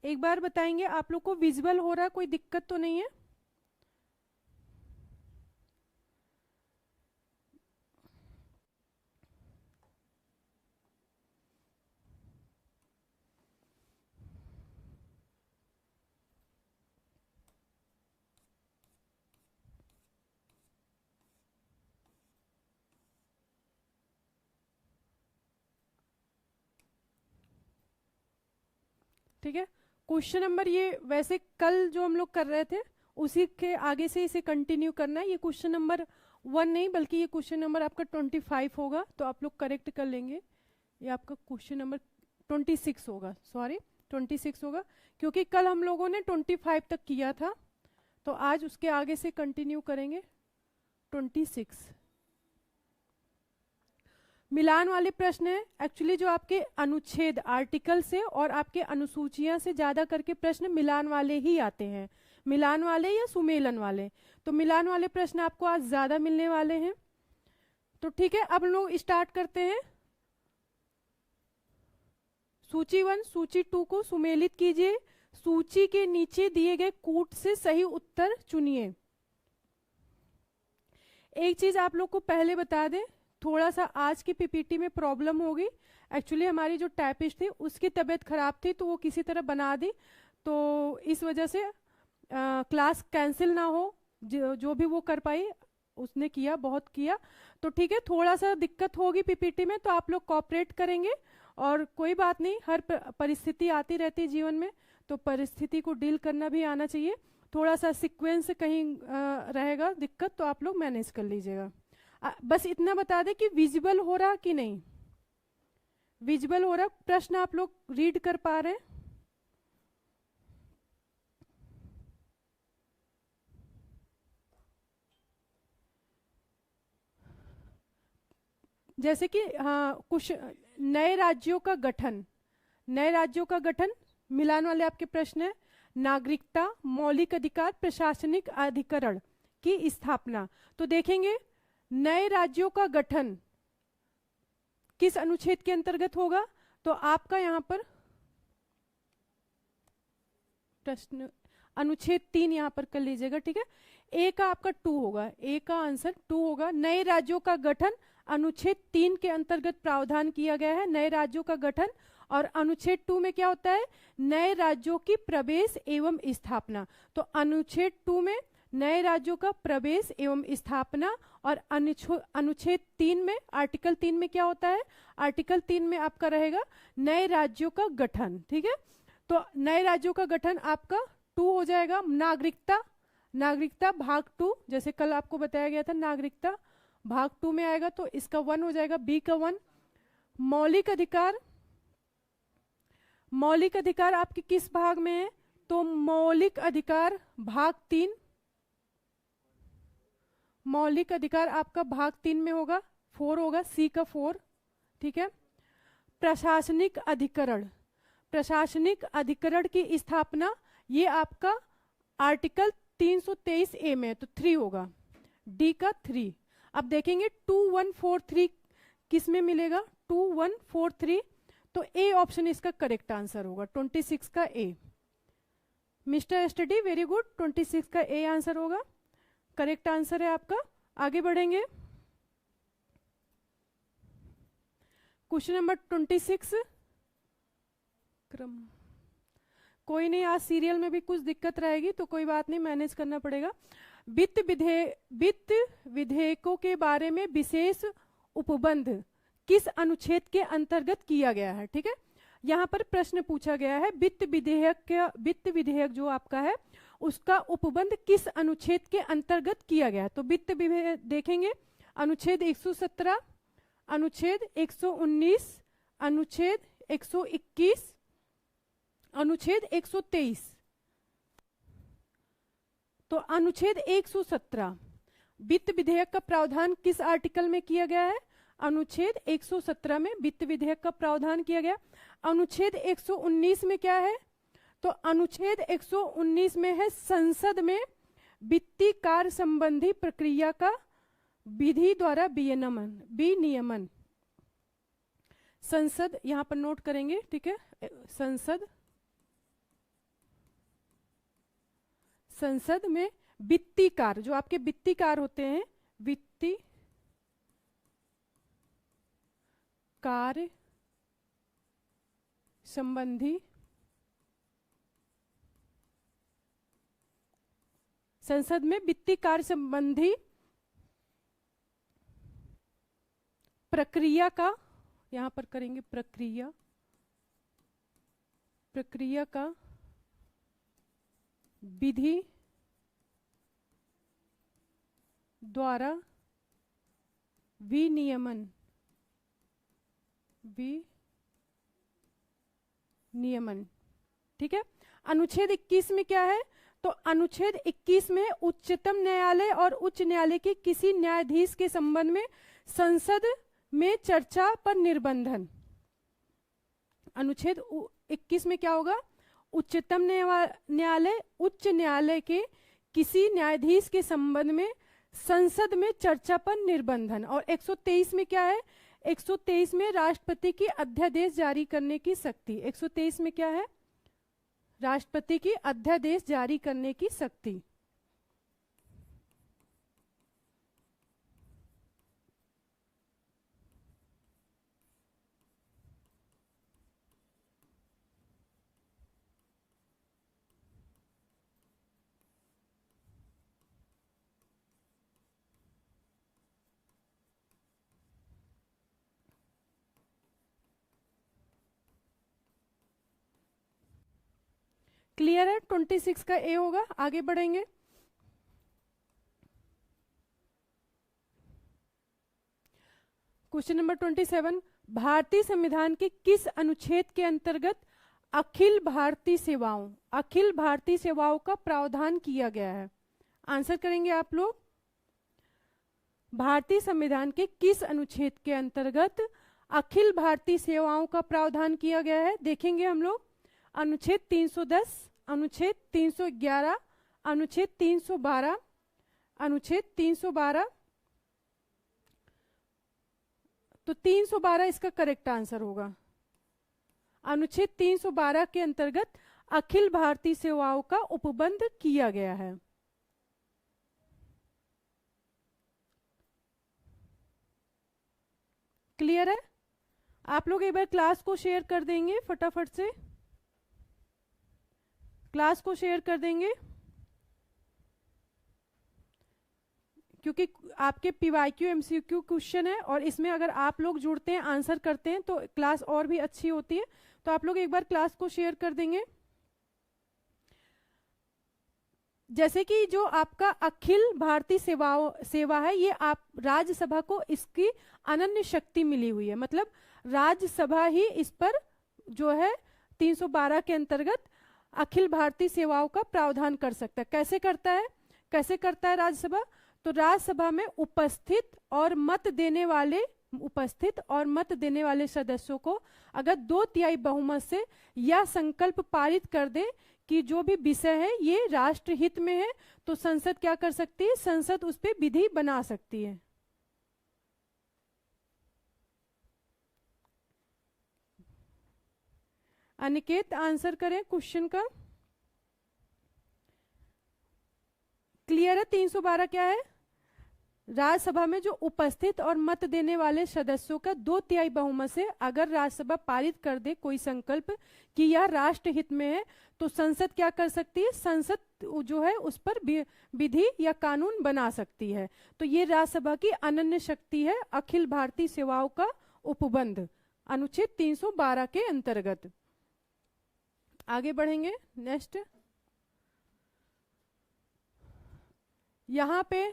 एक बार बताएंगे आप लोग को विजुअल हो रहा है, कोई दिक्कत तो नहीं है? ठीक है, क्वेश्चन नंबर ये वैसे कल जो हम लोग कर रहे थे उसी के आगे से इसे कंटिन्यू करना है। ये क्वेश्चन नंबर 1 नहीं बल्कि ये क्वेश्चन नंबर आपका 25 होगा, तो आप लोग करेक्ट कर लेंगे। ये आपका क्वेश्चन नंबर 26 होगा, सॉरी 26 होगा, क्योंकि कल हम लोगों ने 25 तक किया था, तो आज उसके आगे से कंटिन्यू करेंगे 26। मिलान वाले प्रश्न है एक्चुअली जो आपके अनुच्छेद आर्टिकल से और आपके अनुसूचियां से ज्यादा करके प्रश्न मिलान वाले ही आते हैं, मिलान वाले या सुमेलन वाले। तो मिलान वाले प्रश्न आपको आज ज्यादा मिलने वाले हैं। तो ठीक है, अब हम लोग स्टार्ट करते हैं। सूची 1 सूची 2 को सुमेलित कीजिए। सूची के नीचे दिए गए कूट से सही उत्तर चुनिए। एक चीज आप लोग को पहले बता दें, थोड़ा सा आज की पीपीटी में प्रॉब्लम होगी। एक्चुअली हमारी जो टाइपिस्ट थी उसकी तबीयत खराब थी, तो वो किसी तरह बना दी, तो इस वजह से क्लास कैंसिल ना हो। जो भी वो कर पाई उसने किया, बहुत किया। तो ठीक है, थोड़ा सा दिक्कत होगी पीपीटी में, तो आप लोग कोऑपरेट करेंगे और कोई बात नहीं, हर परिस्थिति आती रहती है जीवन में, तो परिस्थिति को डील करना भी आना चाहिए। थोड़ा सा सीक्वेंस कहीं रहेगा दिक्कत, तो आप लोग मैनेज कर लीजिएगा। बस इतना बता दें कि विजिबल हो रहा कि नहीं, विजिबल हो रहा, प्रश्न आप लोग रीड कर पा रहे हैं? जैसे कि हाँ, कुछ नए राज्यों का गठन, नए राज्यों का गठन मिलान वाले आपके प्रश्न है। नागरिकता, मौलिक अधिकार, प्रशासनिक अधिकरण की स्थापना। तो देखेंगे नए राज्यों का गठन किस अनुच्छेद के अंतर्गत होगा, तो आपका यहां पर प्रश्न अनुच्छेद 3 यहां पर कर लीजिएगा। ठीक है, ए का आपका 2 होगा, ए का आंसर 2 होगा। नए राज्यों का गठन अनुच्छेद 3 के अंतर्गत प्रावधान किया गया है, नए राज्यों का गठन। और अनुच्छेद 2 में क्या होता है, नए राज्यों की प्रवेश एवं स्थापना। तो अनुच्छेद 2 में नए राज्यों का प्रवेश एवं स्थापना, और अनुच्छेद 3 में, आर्टिकल 3 में क्या होता है, आर्टिकल 3 में आपका रहेगा नए राज्यों का गठन। ठीक है, तो नए राज्यों का गठन आपका 2 हो जाएगा। नागरिकता, नागरिकता भाग 2, जैसे कल आपको बताया गया था, नागरिकता भाग 2 में आएगा, तो इसका 1 हो जाएगा, बी का 1। मौलिक अधिकार, मौलिक अधिकार आपके किस भाग में है, तो मौलिक अधिकार भाग 3, मौलिक अधिकार आपका भाग 3 में होगा, 4 होगा, सी का 4। ठीक है, प्रशासनिक अधिकरण, प्रशासनिक अधिकरण की स्थापना, ये आपका आर्टिकल 323 ए में है, तो 3 होगा, डी का 3। अब देखेंगे 2143 किस में मिलेगा, 2143, तो ए ऑप्शन इसका करेक्ट आंसर होगा, 26 का ए। मिस्टर स्टडी वेरी गुड, 26 का ए आंसर होगा, करेक्ट आंसर है आपका। आगे बढ़ेंगे, क्वेश्चन नंबर 26। क्रम कोई नहीं, आज सीरियल में भी कुछ दिक्कत रहेगी, तो कोई बात नहीं, मैनेज करना पड़ेगा। वित्त विधेयकों के बारे में विशेष उपबंध किस अनुच्छेद के अंतर्गत किया गया है। ठीक है, यहां पर प्रश्न पूछा गया है, वित्त विधेयक जो आपका है उसका उपबंध किस अनुच्छेद के अंतर्गत किया गया है। तो वित्त विधेयक देखेंगे, अनुच्छेद 117, अनुच्छेद 119, अनुच्छेद 121, अनुच्छेद 123। तो अनुच्छेद 117 वित्त विधेयक का प्रावधान किस आर्टिकल में किया गया है, अनुच्छेद 117 में वित्त विधेयक का प्रावधान किया गया। अनुच्छेद 119 में क्या है, तो अनुच्छेद 119 में है संसद में वित्तीय कार्य संबंधी प्रक्रिया का विधि द्वारा विनियमन। संसद यहां पर नोट करेंगे, ठीक है, संसद संसद में वित्तीय कार्य, जो आपके वित्तीय कार्य होते हैं, वित्तीय कार्य संबंधी, संसद में वित्तीय कार्य संबंधी प्रक्रिया का, यहां पर करेंगे प्रक्रिया, प्रक्रिया का विधि द्वारा विनियमन, विनियमन। ठीक है। अनुच्छेद 21 में क्या है, तो अनुच्छेद 21 में उच्चतम न्यायालय और उच्च न्यायालय के किसी न्यायाधीश के संबंध में संसद में चर्चा पर निर्बंधन। अनुच्छेद 21 में क्या होगा, उच्चतम न्यायालय उच्च न्यायालय के किसी न्यायाधीश के संबंध में संसद में चर्चा पर निर्बंधन। और 123 में क्या है, 123 में राष्ट्रपति की अध्यादेश जारी करने की शक्ति। 123 में क्या है, राष्ट्रपति की अध्यादेश जारी करने की शक्ति। क्लियर है। 26 का ए होगा। आगे बढ़ेंगे। क्वेश्चन नंबर 27, भारतीय संविधान के किस अनुच्छेद के अंतर्गत अखिल भारतीय सेवाओं, अखिल भारतीय सेवाओं का प्रावधान किया गया है? आंसर करेंगे आप लोग। भारतीय संविधान के किस अनुच्छेद के अंतर्गत अखिल भारतीय सेवाओं का प्रावधान किया गया है? देखेंगे हम लोग। अनुच्छेद 310, अनुच्छेद 311, अनुच्छेद 312, अनुच्छेद 312। तो 312 इसका करेक्ट आंसर होगा। अनुच्छेद 312 के अंतर्गत अखिल भारतीय सेवाओं का उपबंध किया गया है। क्लियर है। आप लोग एक बार क्लास को शेयर कर देंगे, फटाफट से क्लास को शेयर कर देंगे, क्योंकि आपके पीवाईक्यू एमसीक्यू क्वेश्चन है और इसमें अगर आप लोग जुड़ते हैं, आंसर करते हैं तो क्लास और भी अच्छी होती है। तो आप लोग एक बार क्लास को शेयर कर देंगे। जैसे कि जो आपका अखिल भारतीय सेवा है, ये आप राज्यसभा को इसकी अनन्य शक्ति मिली हुई है, मतलब राज्यसभा ही इस पर जो है 312 के अंतर्गत अखिल भारतीय सेवाओं का प्रावधान कर सकता है। कैसे करता है, कैसे करता है राज्यसभा? तो राज्यसभा में उपस्थित और मत देने वाले सदस्यों को अगर 2/3 बहुमत से यह संकल्प पारित कर दे कि जो भी विषय है ये राष्ट्रहित में है, तो संसद क्या कर सकती है? संसद उस पर विधि बना सकती है। अनिकेत आंसर करें क्वेश्चन का। क्लियर है। 312 क्या है? राज्यसभा में जो उपस्थित और मत देने वाले सदस्यों का 2/3 बहुमत से अगर राज्यसभा पारित कर दे कोई संकल्प कि यह राष्ट्रहित में है, तो संसद क्या कर सकती है? संसद जो है उस पर विधि या कानून बना सकती है। तो ये राज्यसभा की अनन्य शक्ति है अखिल भारतीय सेवाओं का उपबंध, अनुच्छेद 312 के अंतर्गत। आगे बढ़ेंगे। नेक्स्ट, यहां पे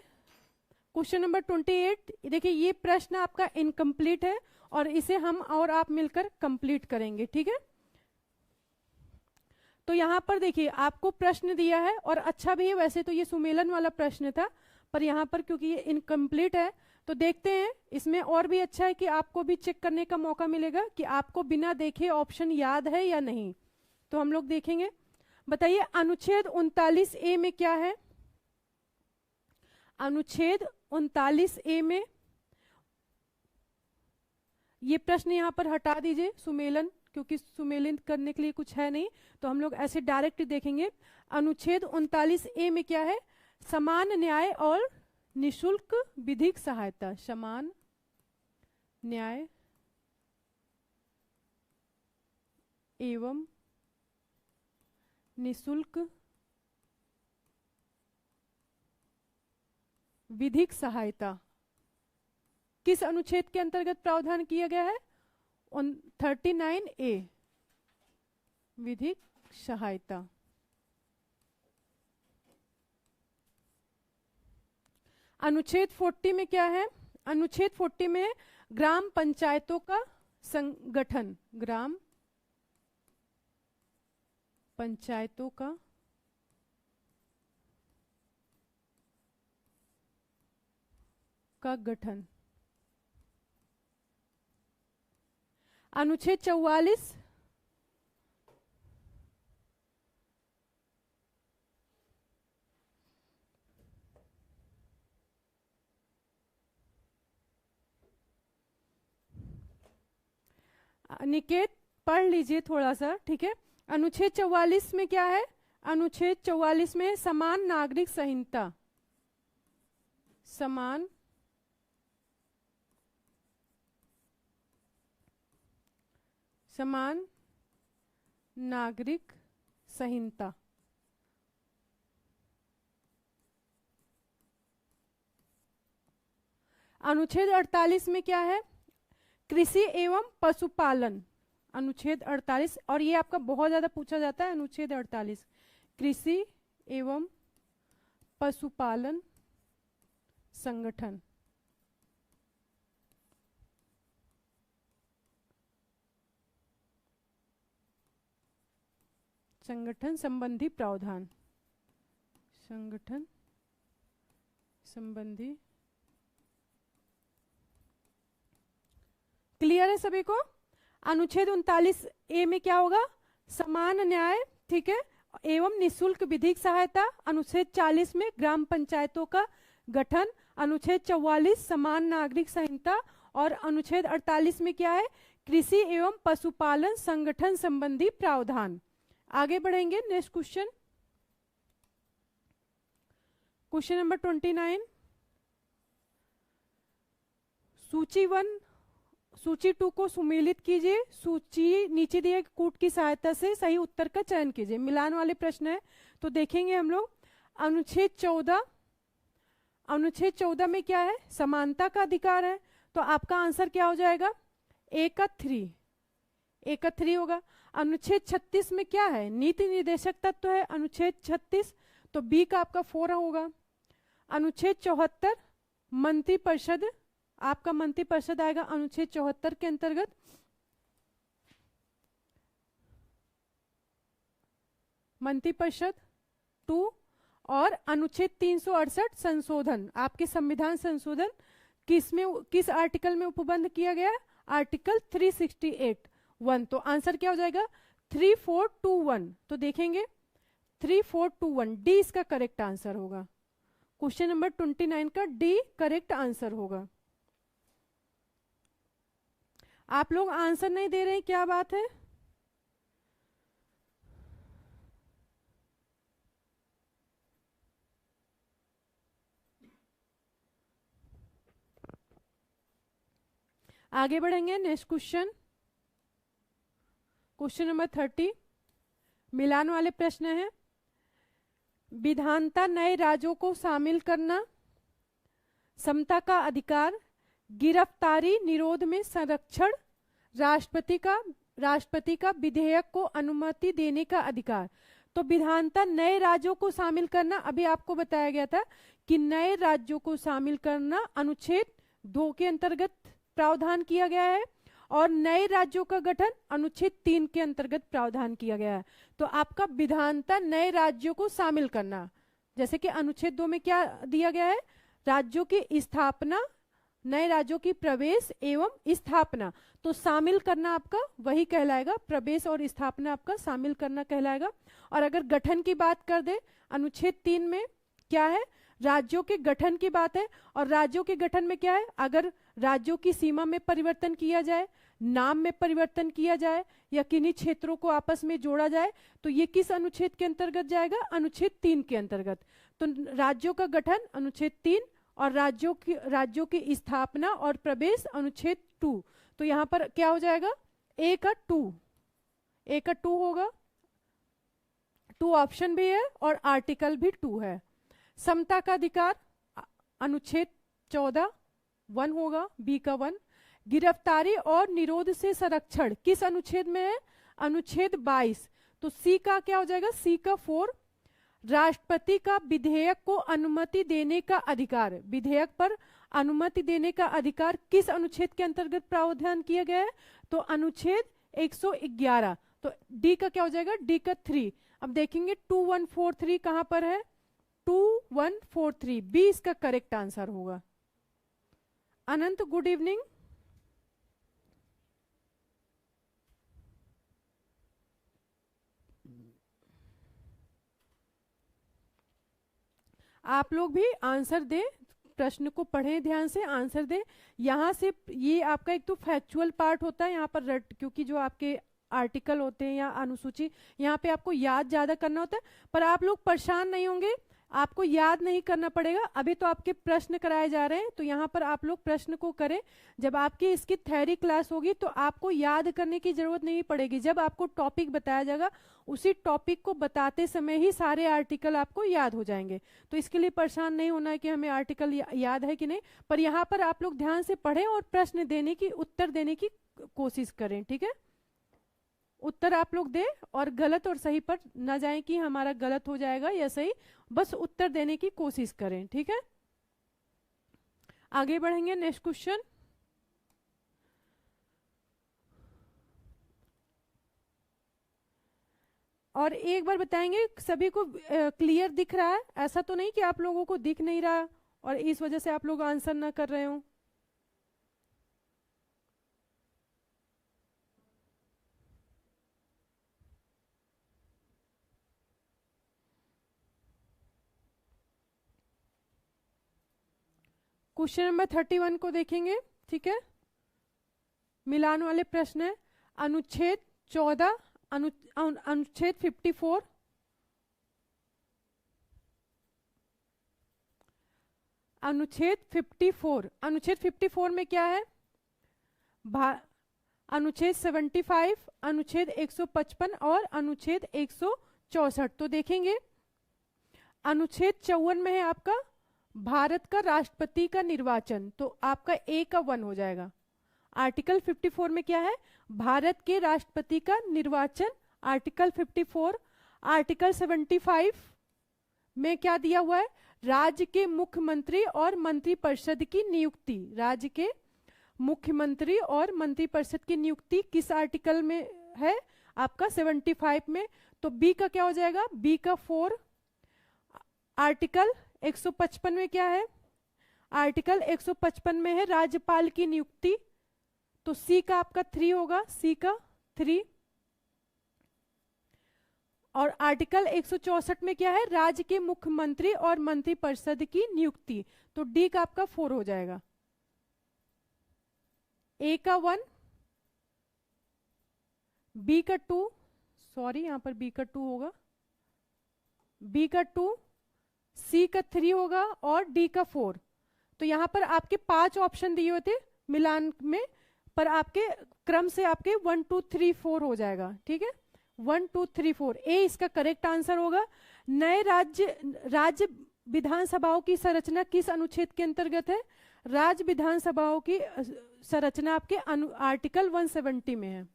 क्वेश्चन नंबर 28। देखिए ये प्रश्न आपका इनकम्प्लीट है और इसे हम और आप मिलकर कंप्लीट करेंगे। ठीक है। तो यहां पर देखिए आपको प्रश्न दिया है और अच्छा भी है, वैसे तो ये सुमेलन वाला प्रश्न था, पर यहां पर क्योंकि ये इनकम्प्लीट है तो देखते हैं। इसमें और भी अच्छा है कि आपको भी चेक करने का मौका मिलेगा कि आपको बिना देखे ऑप्शन याद है या नहीं। तो हम लोग देखेंगे। बताइए अनुच्छेद 39A में क्या है? अनुच्छेद 39A में, ये प्रश्न यहां पर हटा दीजिए सुमेलन क्योंकि सुमेलित करने के लिए कुछ है नहीं, तो हम लोग ऐसे डायरेक्ट देखेंगे। अनुच्छेद 39A में क्या है? समान न्याय और निशुल्क विधिक सहायता। समान न्याय एवं निशुल्क विधिक सहायता किस अनुच्छेद के अंतर्गत प्रावधान किया गया है? 39A विधिक सहायता। अनुच्छेद 40 में क्या है? अनुच्छेद 40 में ग्राम पंचायतों का संगठन, ग्राम पंचायतों का गठन। अनुच्छेद 44 निकेत पढ़ लीजिए थोड़ा सा, ठीक है। अनुच्छेद 44 में क्या है? अनुच्छेद 44 में समान नागरिक संहिता, समान नागरिक संहिता। अनुच्छेद 48 में क्या है? कृषि एवं पशुपालन। अनुच्छेद 48, और ये आपका बहुत ज्यादा पूछा जाता है। अनुच्छेद 48 कृषि एवं पशुपालन संगठन, संगठन संबंधी प्रावधान, संगठन संबंधी। क्लियर है सभी को? अनुच्छेद 39A में क्या होगा? समान न्याय, ठीक है, एवं निशुल्क विधिक सहायता। अनुच्छेद 40 में ग्राम पंचायतों का गठन। अनुच्छेद 44 समान नागरिक संहिता। और अनुच्छेद 48 में क्या है? कृषि एवं पशुपालन संगठन संबंधी प्रावधान। आगे बढ़ेंगे। Next question, question number 29। सूची 1 सूची 2 को सुमेलित कीजिए। सूची नीचे दिए कूट की सहायता से सही उत्तर का चयन कीजिए। मिलान वाले प्रश्न है, तो देखेंगे हम लोग। अनुच्छेद 14, अनुच्छेद 14 में क्या है? समानता का अधिकार है, तो आपका आंसर क्या हो जाएगा? ए का 3 होगा। अनुच्छेद 36 में क्या है? नीति निर्देशक तत्व है, अनुच्छेद 36, तो बी का आपका 4 होगा। अनुच्छेद 74 मंत्रिपरिषद, आपका मंत्रिपरिषद आएगा अनुच्छेद 74 के अंतर्गत। मंत्रिपरिषद 2। और अनुच्छेद 368 संशोधन, आपके संविधान संशोधन किस आर्टिकल में उपबंध किया गया? आर्टिकल 368(1). तो आंसर क्या हो जाएगा? 3421। तो देखेंगे 3421, डी इसका करेक्ट आंसर होगा। क्वेश्चन नंबर 29 का डी करेक्ट आंसर होगा। आप लोग आंसर नहीं दे रहे हैं, क्या बात है? आगे बढ़ेंगे। Next question, question number 30। मिलान वाले प्रश्न है। विधानता नए राज्यों को शामिल करना, समता का अधिकार, गिरफ्तारी निरोध में संरक्षण, राष्ट्रपति का विधेयक को अनुमति देने का अधिकार। तो विधानता नए राज्यों को शामिल करना, अभी आपको बताया गया था कि नए राज्यों को शामिल करना अनुच्छेद 2 के अंतर्गत प्रावधान किया गया है, और नए राज्यों का गठन अनुच्छेद 3 के अंतर्गत प्रावधान किया गया है। तो आपका विधानता नए राज्यों को शामिल करना, जैसे कि अनुच्छेद 2 में क्या दिया गया है? राज्यों की स्थापना, नए राज्यों की प्रवेश एवं स्थापना। तो शामिल करना आपका वही कहलाएगा, प्रवेश और स्थापना आपका शामिल करना कहलाएगा। और अगर गठन की बात कर दे, अनुच्छेद 3 में क्या है? राज्यों के गठन की बात है। और राज्यों के गठन में क्या है? अगर राज्यों की सीमा में परिवर्तन किया जाए, नाम में परिवर्तन किया जाए या किन्हीं क्षेत्रों को आपस में जोड़ा जाए, तो ये किस अनुच्छेद के अंतर्गत जाएगा? अनुच्छेद 3 के अंतर्गत। तो राज्यों का गठन अनुच्छेद 3 और राज्यों की स्थापना और प्रवेश अनुच्छेद 2। तो यहां पर क्या हो जाएगा? ए का 2 होगा। 2 ऑप्शन भी है और आर्टिकल भी 2 है। समता का अधिकार अनुच्छेद 14 1 होगा, बी का 1। गिरफ्तारी और निरोध से संरक्षण किस अनुच्छेद में है? अनुच्छेद 22। तो सी का क्या हो जाएगा? सी का 4। राष्ट्रपति का विधेयक को अनुमति देने का अधिकार, विधेयक पर अनुमति देने का अधिकार किस अनुच्छेद के अंतर्गत प्रावधान किया गया है? तो अनुच्छेद 111। तो डी का क्या हो जाएगा? डी का 3। अब देखेंगे 2143 कहां पर है? 2143 बी इसका करेक्ट आंसर होगा। अनंत गुड इवनिंग। आप लोग भी आंसर दे, प्रश्न को पढ़ें ध्यान से, आंसर दे। यहाँ से ये आपका एक तो फैक्चुअल पार्ट होता है यहाँ पर रट, क्योंकि जो आपके आर्टिकल होते हैं या अनुसूची, यहाँ पे आपको याद ज्यादा करना होता है। पर आप लोग परेशान नहीं होंगे, आपको याद नहीं करना पड़ेगा। अभी तो आपके प्रश्न कराए जा रहे हैं, तो यहाँ पर आप लोग प्रश्न को करें। जब आपकी इसकी थ्योरी क्लास होगी तो आपको याद करने की जरूरत नहीं पड़ेगी। जब आपको टॉपिक बताया जाएगा, उसी टॉपिक को बताते समय ही सारे आर्टिकल आपको याद हो जाएंगे। तो इसके लिए परेशान नहीं होना है कि हमें आर्टिकल याद है कि नहीं। पर यहाँ पर आप लोग ध्यान से पढ़ें और प्रश्न देने की, उत्तर देने की कोशिश करें, ठीक है? उत्तर आप लोग दें और गलत और सही पर ना जाए कि हमारा गलत हो जाएगा या सही, बस उत्तर देने की कोशिश करें, ठीक है? आगे बढ़ेंगे, नेक्स्ट क्वेश्चन। और एक बार बताएंगे, सभी को क्लियर दिख रहा है? ऐसा तो नहीं कि आप लोगों को दिख नहीं रहा और इस वजह से आप लोग आंसर ना कर रहे हो। क्वेश्चन नंबर 31 को देखेंगे, ठीक है? मिलान वाले प्रश्न है। अनुच्छेद 14, अनुच्छेद 54, अनुच्छेद 54, अनुच्छेद 54 में क्या है? अनुच्छेद 75, अनुच्छेद 155 और अनुच्छेद 164। तो देखेंगे अनुच्छेद 54 में है आपका भारत का राष्ट्रपति का निर्वाचन, तो आपका ए का 1 हो जाएगा। आर्टिकल 54 में क्या है? भारत के राष्ट्रपति का निर्वाचन, आर्टिकल 54। आर्टिकल 75 में क्या दिया हुआ है? राज्य के मुख्यमंत्री और मंत्रिपरिषद की नियुक्ति। राज्य के मुख्यमंत्री और मंत्रिपरिषद की नियुक्ति किस आर्टिकल में है? आपका 75 में। तो बी का क्या हो जाएगा? बी का 4। आर्टिकल 155 में क्या है? आर्टिकल 155 में है राज्यपाल की नियुक्ति, तो सी का आपका 3 होगा, सी का 3। और आर्टिकल 164 में क्या है? राज्य के मुख्यमंत्री और मंत्रिपरिषद की नियुक्ति, तो डी का आपका 4 हो जाएगा। ए का 1, बी का 2, सॉरी यहां पर बी का 2 होगा, बी का 2, सी का 3 होगा और डी का 4। तो यहां पर आपके 5 ऑप्शन दिए हुए थे मिलान में, पर आपके क्रम से आपके 1 2 3 4 हो जाएगा, ठीक है? 1 2 3 4, ए इसका करेक्ट आंसर होगा। नए राज्य विधानसभाओं की संरचना किस अनुच्छेद के अंतर्गत है? राज्य विधानसभाओं की संरचना आपके आर्टिकल 170 में है।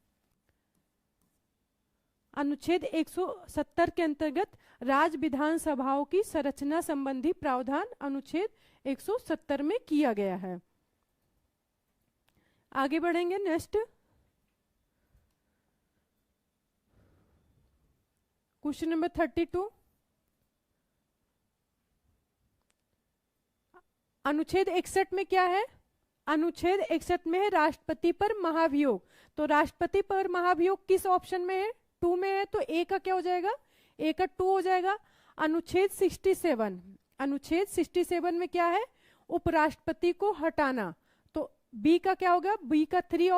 अनुच्छेद 170 के अंतर्गत राज्य विधानसभाओं की संरचना संबंधी प्रावधान अनुच्छेद 170 में किया गया है। आगे बढ़ेंगे, नेक्स्ट क्वेश्चन नंबर 32। अनुच्छेद 61 में क्या है? अनुच्छेद 61 में है राष्ट्रपति पर महाभियोग। तो राष्ट्रपति पर महाभियोग किस ऑप्शन में है? 2 में है, तो ए का क्या हो जाएगा? ए का 2 हो जाएगा। अनुच्छेद 67, अनुच्छेद 67 में क्या है? उपराष्ट्रपति को हटाना, तो बी का क्या होगा, बी का 3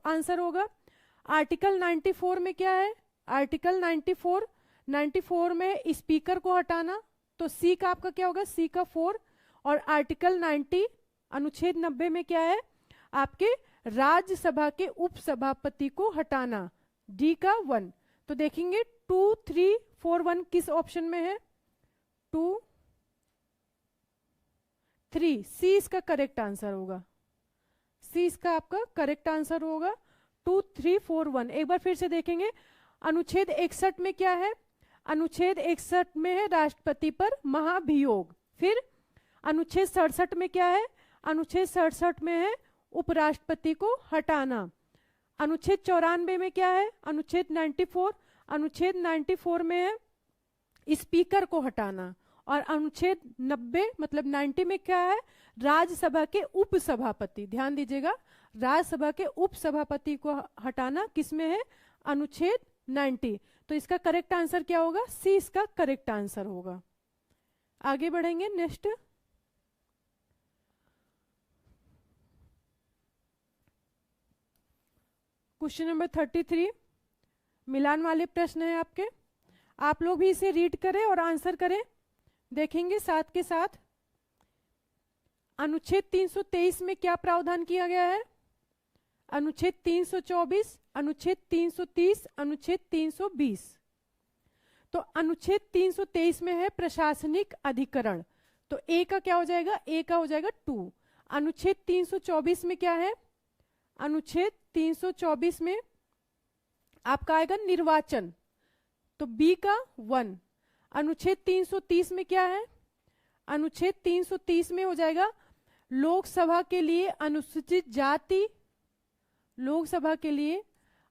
आंसर होगा। आर्टिकल 94 में क्या है, आर्टिकल 94 में स्पीकर को हटाना, तो सी का आपका क्या होगा, सी का 4। और आर्टिकल 90 अनुच्छेद 90 में क्या है, आपके राज्यसभा के उपसभापति को हटाना, डी का 1। तो देखेंगे 2, 3, 4, 1 किस ऑप्शन में है, 2, 3, सी इसका करेक्ट आंसर होगा, सी इसका आपका करेक्ट आंसर होगा। 2, 3, 4, 1 एक बार फिर से देखेंगे। अनुच्छेद 61 में क्या है, अनुच्छेद 61 में है राष्ट्रपति पर महाभियोग। फिर अनुच्छेद 67 में क्या है, अनुच्छेद 67 में है उपराष्ट्रपति को हटाना। अनुच्छेद 94 में क्या है, अनुच्छेद 94, अनुच्छेद 94 में है स्पीकर को हटाना। और अनुच्छेद 90 मतलब 90 में क्या है, राज्यसभा के उपसभापति, ध्यान दीजिएगा, राज्यसभा के उपसभापति को हटाना किसमें है, अनुच्छेद 90। तो इसका करेक्ट आंसर क्या होगा, सी इसका करेक्ट आंसर होगा। आगे बढ़ेंगे नेक्स्ट। क्वेश्चन नंबर 33 मिलान वाले प्रश्न है आपके, आप लोग भी इसे रीड करें और आंसर करें। देखेंगे साथ के साथ अनुच्छेद 323 में क्या प्रावधान किया गया है, अनुच्छेद 324, अनुच्छेद 330, अनुच्छेद 320। तो अनुच्छेद 323 में है प्रशासनिक अधिकरण, तो ए का क्या हो जाएगा, ए का हो जाएगा 2। अनुच्छेद 324 में क्या है, अनुच्छेद 324 में आपका आएगा निर्वाचन, तो बी का 1। अनुच्छेद 330 में क्या है, अनुच्छेद 330 में हो जाएगा लोकसभा के लिए अनुसूचित जाति, लोकसभा के लिए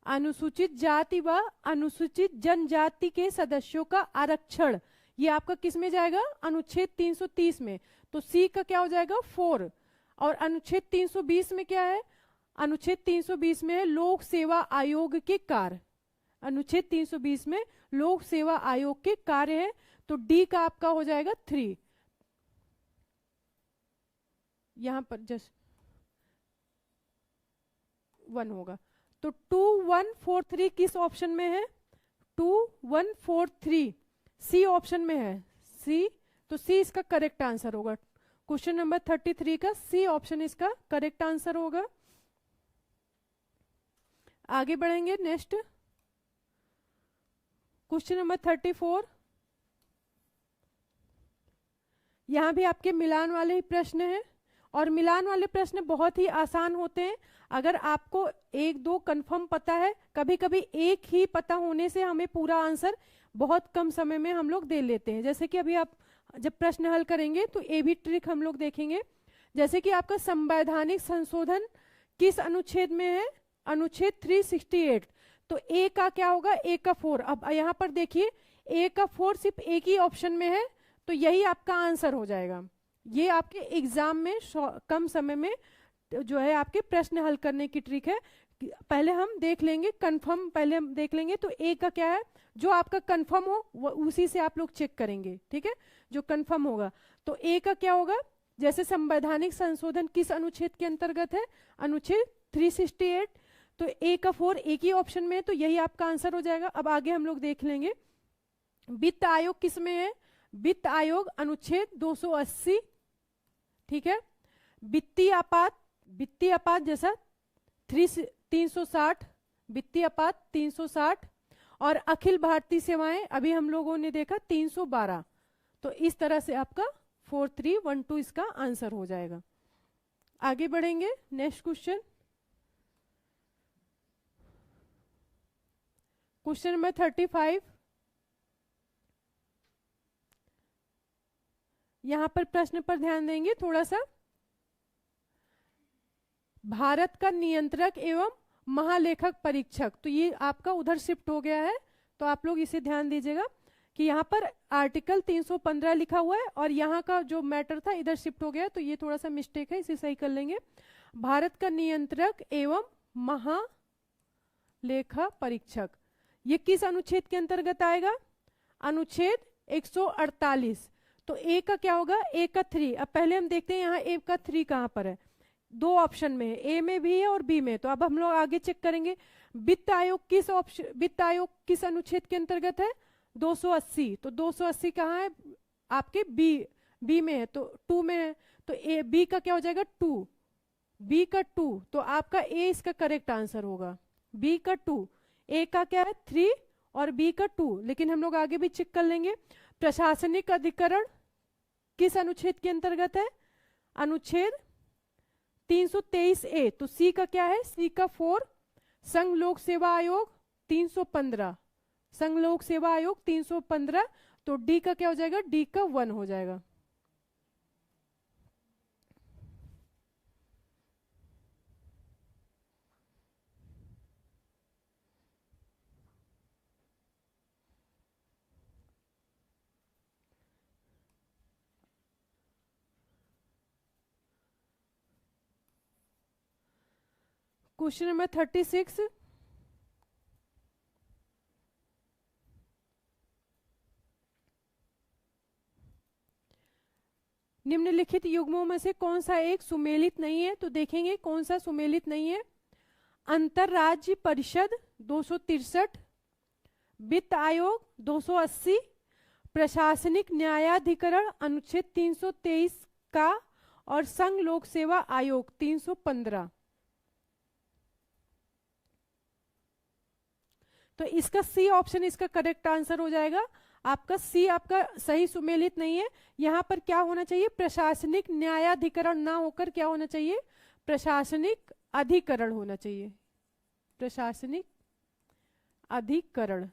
अनुसूचित जाति व अनुसूचित जनजाति के सदस्यों का आरक्षण, ये आपका किस में जाएगा, अनुच्छेद 330 में। तो सी का क्या हो जाएगा 4। और अनुच्छेद 320 में क्या है, अनुच्छेद 320 में लोक सेवा आयोग के कार्य, अनुच्छेद 320 में लोक सेवा आयोग के कार्य है, तो डी का आपका हो जाएगा 3। यहां पर जस्ट 1 होगा, तो 2, 1, 4, 3 किस ऑप्शन में है, 2, 1, 4, 3 सी ऑप्शन में है, सी। तो सी इसका करेक्ट आंसर होगा। क्वेश्चन नंबर 33 का सी ऑप्शन इसका करेक्ट आंसर होगा। आगे बढ़ेंगे नेक्स्ट। क्वेश्चन नंबर 34, यहां भी आपके मिलान वाले ही प्रश्न हैं, और मिलान वाले प्रश्न बहुत ही आसान होते हैं। अगर आपको 1-2 कंफर्म पता है, कभी कभी एक ही पता होने से हमें पूरा आंसर बहुत कम समय में हम लोग दे लेते हैं। जैसे कि अभी आप जब प्रश्न हल करेंगे तो ये भी ट्रिक हम लोग देखेंगे। जैसे कि आपका संवैधानिक संशोधन किस अनुच्छेद में है, अनुच्छेद 368। तो ए का क्या होगा, ए का 4। अब यहाँ पर देखिए ए का 4 सिर्फ एक ही ऑप्शन में है, तो यही आपका आंसर हो जाएगा। ये आपके एग्जाम में कम समय में जो है आपके प्रश्न हल करने की ट्रिक है। पहले हम देख लेंगे कंफर्म, पहले हम देख लेंगे तो ए का क्या है, जो आपका कंफर्म हो वो उसी से आप लोग चेक करेंगे, ठीक है, जो कंफर्म होगा। तो ए का क्या होगा, जैसे संवैधानिक संशोधन किस अनुच्छेद के अंतर्गत है, अनुच्छेद 368। तो ए का 4 एक ही ऑप्शन में है, तो यही आपका आंसर हो जाएगा। अब आगे हम लोग देख लेंगे वित्त आयोग किस में है, वित्त आयोग अनुच्छेद 280, ठीक है। वित्तीय आपात जैसा 360, वित्तीय आपात 360, और अखिल भारतीय सेवाएं अभी हम लोगों ने देखा 312। तो इस तरह से आपका 4312 इसका आंसर हो जाएगा। आगे बढ़ेंगे नेक्स्ट क्वेश्चन, क्वेश्चन नंबर 35। यहां पर प्रश्न पर ध्यान देंगे थोड़ा सा। भारत का नियंत्रक एवं महालेखक परीक्षक, तो ये आपका उधर शिफ्ट हो गया है, तो आप लोग इसे ध्यान दीजिएगा कि यहाँ पर आर्टिकल 315 लिखा हुआ है और यहाँ का जो मैटर था इधर शिफ्ट हो गया, तो ये थोड़ा सा मिस्टेक है, इसे सही कर लेंगे। भारत का नियंत्रक एवं महालेखा परीक्षक, ये किस अनुच्छेद के अंतर्गत आएगा, अनुच्छेद 148। तो ए का क्या होगा, ए का 3। अब पहले हम देखते हैं यहाँ ए का 3 कहां पर है। दो ऑप्शन में है, ए में भी है और बी में। तो अब हम लोग आगे चेक करेंगे वित्त आयोग किस ऑप्शन, वित्त आयोग किस अनुच्छेद के अंतर्गत है, 280। तो 280 कहाँ है आपके, बी में है, तो 2 में है, तो ए बी का क्या हो जाएगा 2, बी का 2, तो आपका ए इसका करेक्ट आंसर होगा, बी का 2। ए का क्या है 3 और बी का 2। लेकिन हम लोग आगे भी चेक कर लेंगे प्रशासनिक अधिकरण किस अनुच्छेद के अंतर्गत है, अनुच्छेद 323 ए। तो सी का क्या है, सी का 4। संघ लोक सेवा आयोग 315, संघ लोक सेवा आयोग 315। तो डी का क्या हो जाएगा, डी का 1 हो जाएगा। क्वेश्चन नंबर 36, निम्नलिखित युग्मों में से कौन सा एक सुमेलित नहीं है। तो देखेंगे कौन सा सुमेलित नहीं है। अंतरराज्य परिषद 263, वित्त आयोग 280, प्रशासनिक न्यायाधिकरण अनुच्छेद 323 का, और संघ लोक सेवा आयोग 315। तो इसका सी ऑप्शन इसका करेक्ट आंसर हो जाएगा। आपका सी आपका सही सुमेलित नहीं है। यहां पर क्या होना चाहिए, प्रशासनिक न्यायाधिकरण ना होकर क्या होना चाहिए, प्रशासनिक अधिकरण होना चाहिए, प्रशासनिक अधिकरण।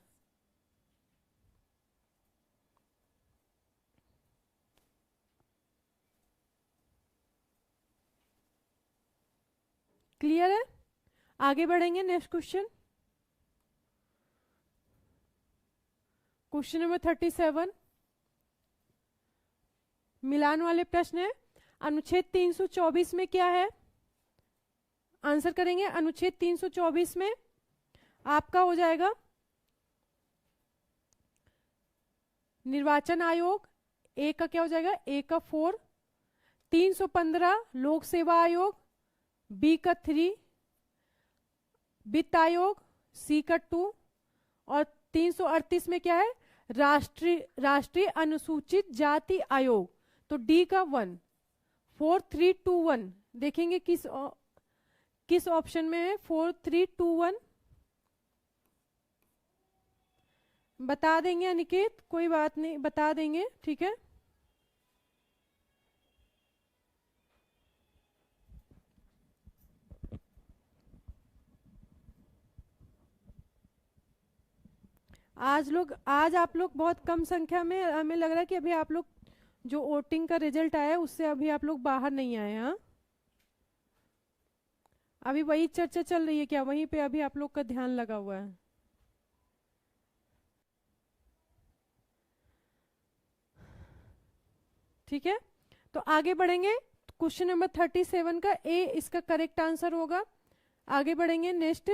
क्लियर है। आगे बढ़ेंगे नेक्स्ट क्वेश्चन, क्वेश्चन नंबर 37, मिलान वाले प्रश्न है। अनुच्छेद 324 में क्या है, आंसर करेंगे। अनुच्छेद 324 में आपका हो जाएगा निर्वाचन आयोग, ए का क्या हो जाएगा, ए का 4, 315 लोक सेवा आयोग, बी का 3, वित्त आयोग सी का 2, और 338 में क्या है, राष्ट्रीय अनुसूचित जाति आयोग, तो डी का 1। 4, 3, 2, 1 देखेंगे किस ऑप्शन में है, 4, 3, 2, 1 बता देंगे अनिकेत, कोई बात नहीं बता देंगे, ठीक है। आज आप लोग बहुत कम संख्या में, हमें लग रहा है कि अभी आप लोग जो वोटिंग का रिजल्ट आया है उससे अभी आप लोग बाहर नहीं आए हैं। अभी वही चर्चा चल रही है क्या, वहीं पे अभी आप लोग का ध्यान लगा हुआ है। ठीक है, तो आगे बढ़ेंगे। क्वेश्चन नंबर 37 का ए इसका करेक्ट आंसर होगा। आगे बढ़ेंगे नेक्स्ट,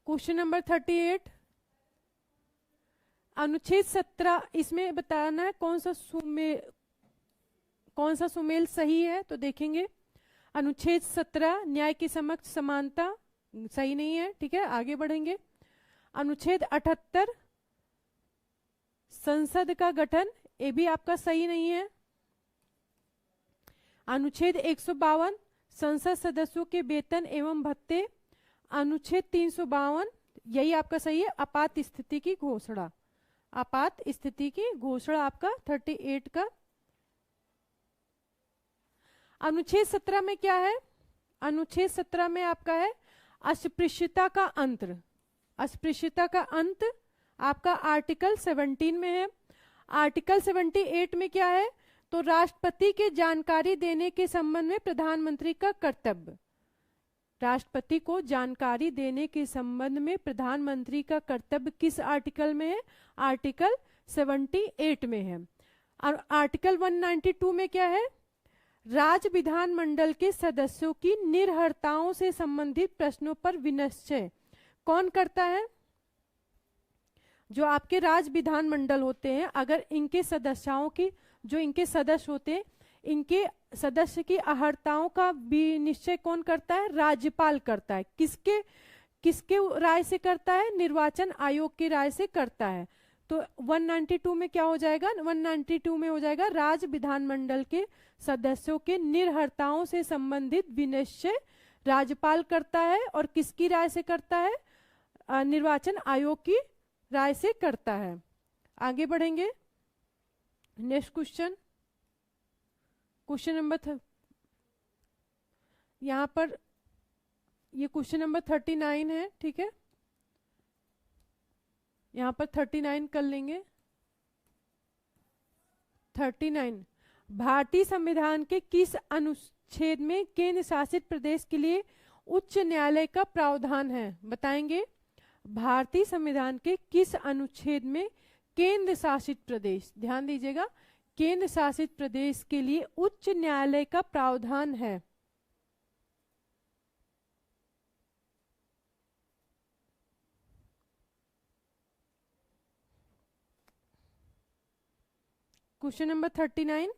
क्वेश्चन नंबर 38, अनुच्छेद 17, इसमें बताना है कौन सा सुमेल सही है। तो देखेंगे अनुच्छेद 17 न्याय के समक्ष समानता सही नहीं है, ठीक है। आगे बढ़ेंगे, अनुच्छेद 78 संसद का गठन, ये भी आपका सही नहीं है। अनुच्छेद 152 संसद सदस्यों के वेतन एवं भत्ते, अनुच्छेद 352 यही आपका सही है। आपात स्थिति की घोषणा, आपात स्थिति की घोषणा आपका 38 का। अनुच्छेद 17 में क्या है, अनुच्छेद 17 में आपका है अस्पृश्यता का अंत, अस्पृश्यता का अंत आपका आर्टिकल 17 में है। आर्टिकल 78 में क्या है, तो राष्ट्रपति के जानकारी देने के संबंध में प्रधानमंत्री का कर्तव्य, राष्ट्रपति को जानकारी देने के संबंध में प्रधानमंत्री का कर्तव्य किस आर्टिकल में है, आर्टिकल 78 में है। और आर्टिकल 192 में क्या है, राज्य विधानमंडल के सदस्यों की निर्हरताओं से संबंधित प्रश्नों पर विनिश्चय कौन करता है, जो आपके राज्य विधानमंडल होते हैं, अगर इनके सदस्यों की जो इनके सदस्य होते हैं, इनके सदस्य की अहर्ताओं का भी निश्चय कौन करता है? राज्यपाल करता है। किसके किसके राय से करता है? निर्वाचन आयोग की राय से करता है। तो 192 में क्या हो जाएगा? 192 में हो जाएगा राज्य विधानमंडल के सदस्यों के निर्हरताओं से संबंधित विनिश्चय राज्यपाल करता है। और किसकी राय से करता है? निर्वाचन आयोग की राय से करता है। आगे बढ़ेंगे, नेक्स्ट क्वेश्चन, क्वेश्चन नंबर यहां पर ये क्वेश्चन नंबर 39 है, ठीक है, यहां पर 39 कर लेंगे। 39, भारतीय संविधान के किस अनुच्छेद में केंद्र शासित प्रदेश के लिए उच्च न्यायालय का प्रावधान है? बताएंगे। भारतीय संविधान के किस अनुच्छेद में केंद्र शासित प्रदेश, ध्यान दीजिएगा, केंद्र शासित प्रदेश के लिए उच्च न्यायालय का प्रावधान है? क्वेश्चन नंबर 39,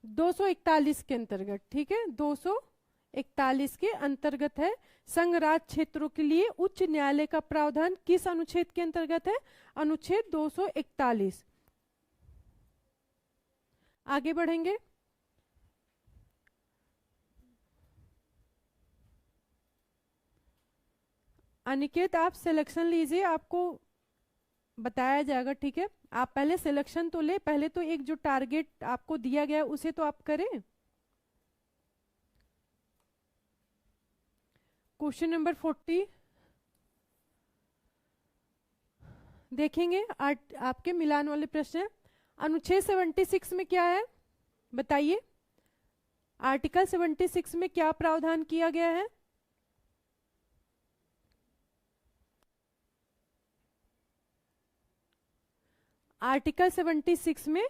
दो सौ इकतालीस के अंतर्गत, ठीक है, 241 के अंतर्गत है। संघ राज्य क्षेत्रों के लिए उच्च न्यायालय का प्रावधान किस अनुच्छेद के अंतर्गत है? अनुच्छेद 241। आगे बढ़ेंगे, अनिकेत आप सिलेक्शन लीजिए, आपको बताया जाएगा, ठीक है। आप पहले सिलेक्शन तो ले, पहले तो एक जो टारगेट आपको दिया गया उसे तो आप करें। क्वेश्चन नंबर 40 देखेंगे, आपके मिलान वाले प्रश्न है। अनुच्छेद 76 में क्या है बताइए? आर्टिकल 76 में क्या प्रावधान किया गया है? आर्टिकल 76 में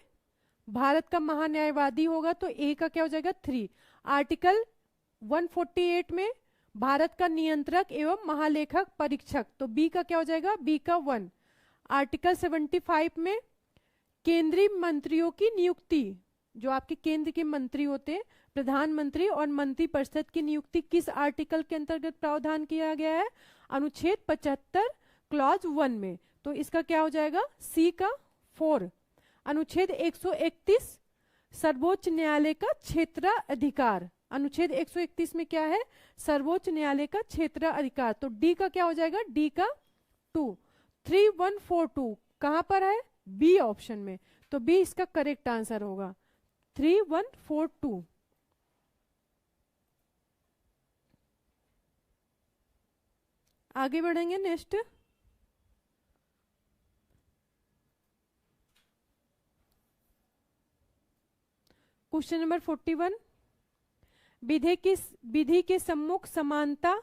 भारत का महान्यायवादी होगा तो ए का क्या हो जाएगा? 3। आर्टिकल 148 में भारत का नियंत्रक एवं महालेखक परीक्षक, तो बी का क्या हो जाएगा? बी का 1। आर्टिकल 75 में केंद्रीय मंत्रियों की नियुक्ति, जो आपके केंद्र के मंत्री होते हैं, प्रधानमंत्री और मंत्री परिषद की नियुक्ति किस आर्टिकल के अंतर्गत प्रावधान किया गया है? अनुच्छेद 75 क्लॉज 1 में। तो इसका क्या हो जाएगा? सी का 4। अनुच्छेद 131 सर्वोच्च न्यायालय का क्षेत्राधिकार, अनुच्छेद 131 में क्या है? सर्वोच्च न्यायालय का क्षेत्राधिकार, तो डी का क्या हो जाएगा? डी का 2। 3142 कहां पर है? बी ऑप्शन में, तो बी इसका करेक्ट आंसर होगा, 3142। आगे बढ़ेंगे, नेक्स्ट क्वेश्चन नंबर 41, विधि के सम्मुख समानता।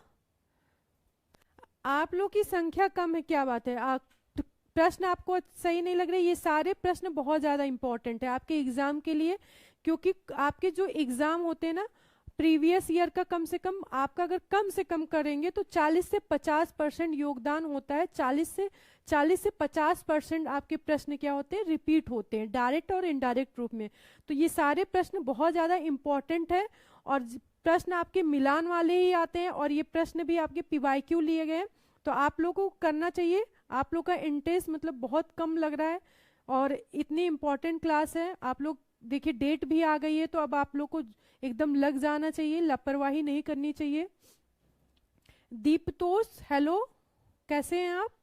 आप लोग की संख्या कम है, क्या बात है? प्रश्न आपको सही नहीं लग रहे? ये सारे प्रश्न बहुत ज्यादा इंपॉर्टेंट है आपके एग्जाम के लिए, क्योंकि आपके जो एग्जाम होते हैं ना प्रीवियस ईयर का, कम से कम आपका अगर कम से कम करेंगे तो 40 से 50% योगदान होता है। 40 से 50% आपके प्रश्न क्या होते हैं? रिपीट होते हैं, डायरेक्ट और इनडायरेक्ट रूप में। तो ये सारे प्रश्न बहुत ज्यादा इंपॉर्टेंट है, और प्रश्न आपके मिलान वाले ही आते हैं, और ये प्रश्न भी आपके पीवाईक्यू लिए गए हैं। तो आप लोगों को करना चाहिए। आप लोग का इंटरेस्ट मतलब बहुत कम लग रहा है, और इतनी इंपॉर्टेंट क्लास है। आप लोग देखिए डेट भी आ गई है, तो अब आप लोग को एकदम लग जाना चाहिए, लापरवाही नहीं करनी चाहिए। दीपतोष, हेलो, कैसे हैं आप?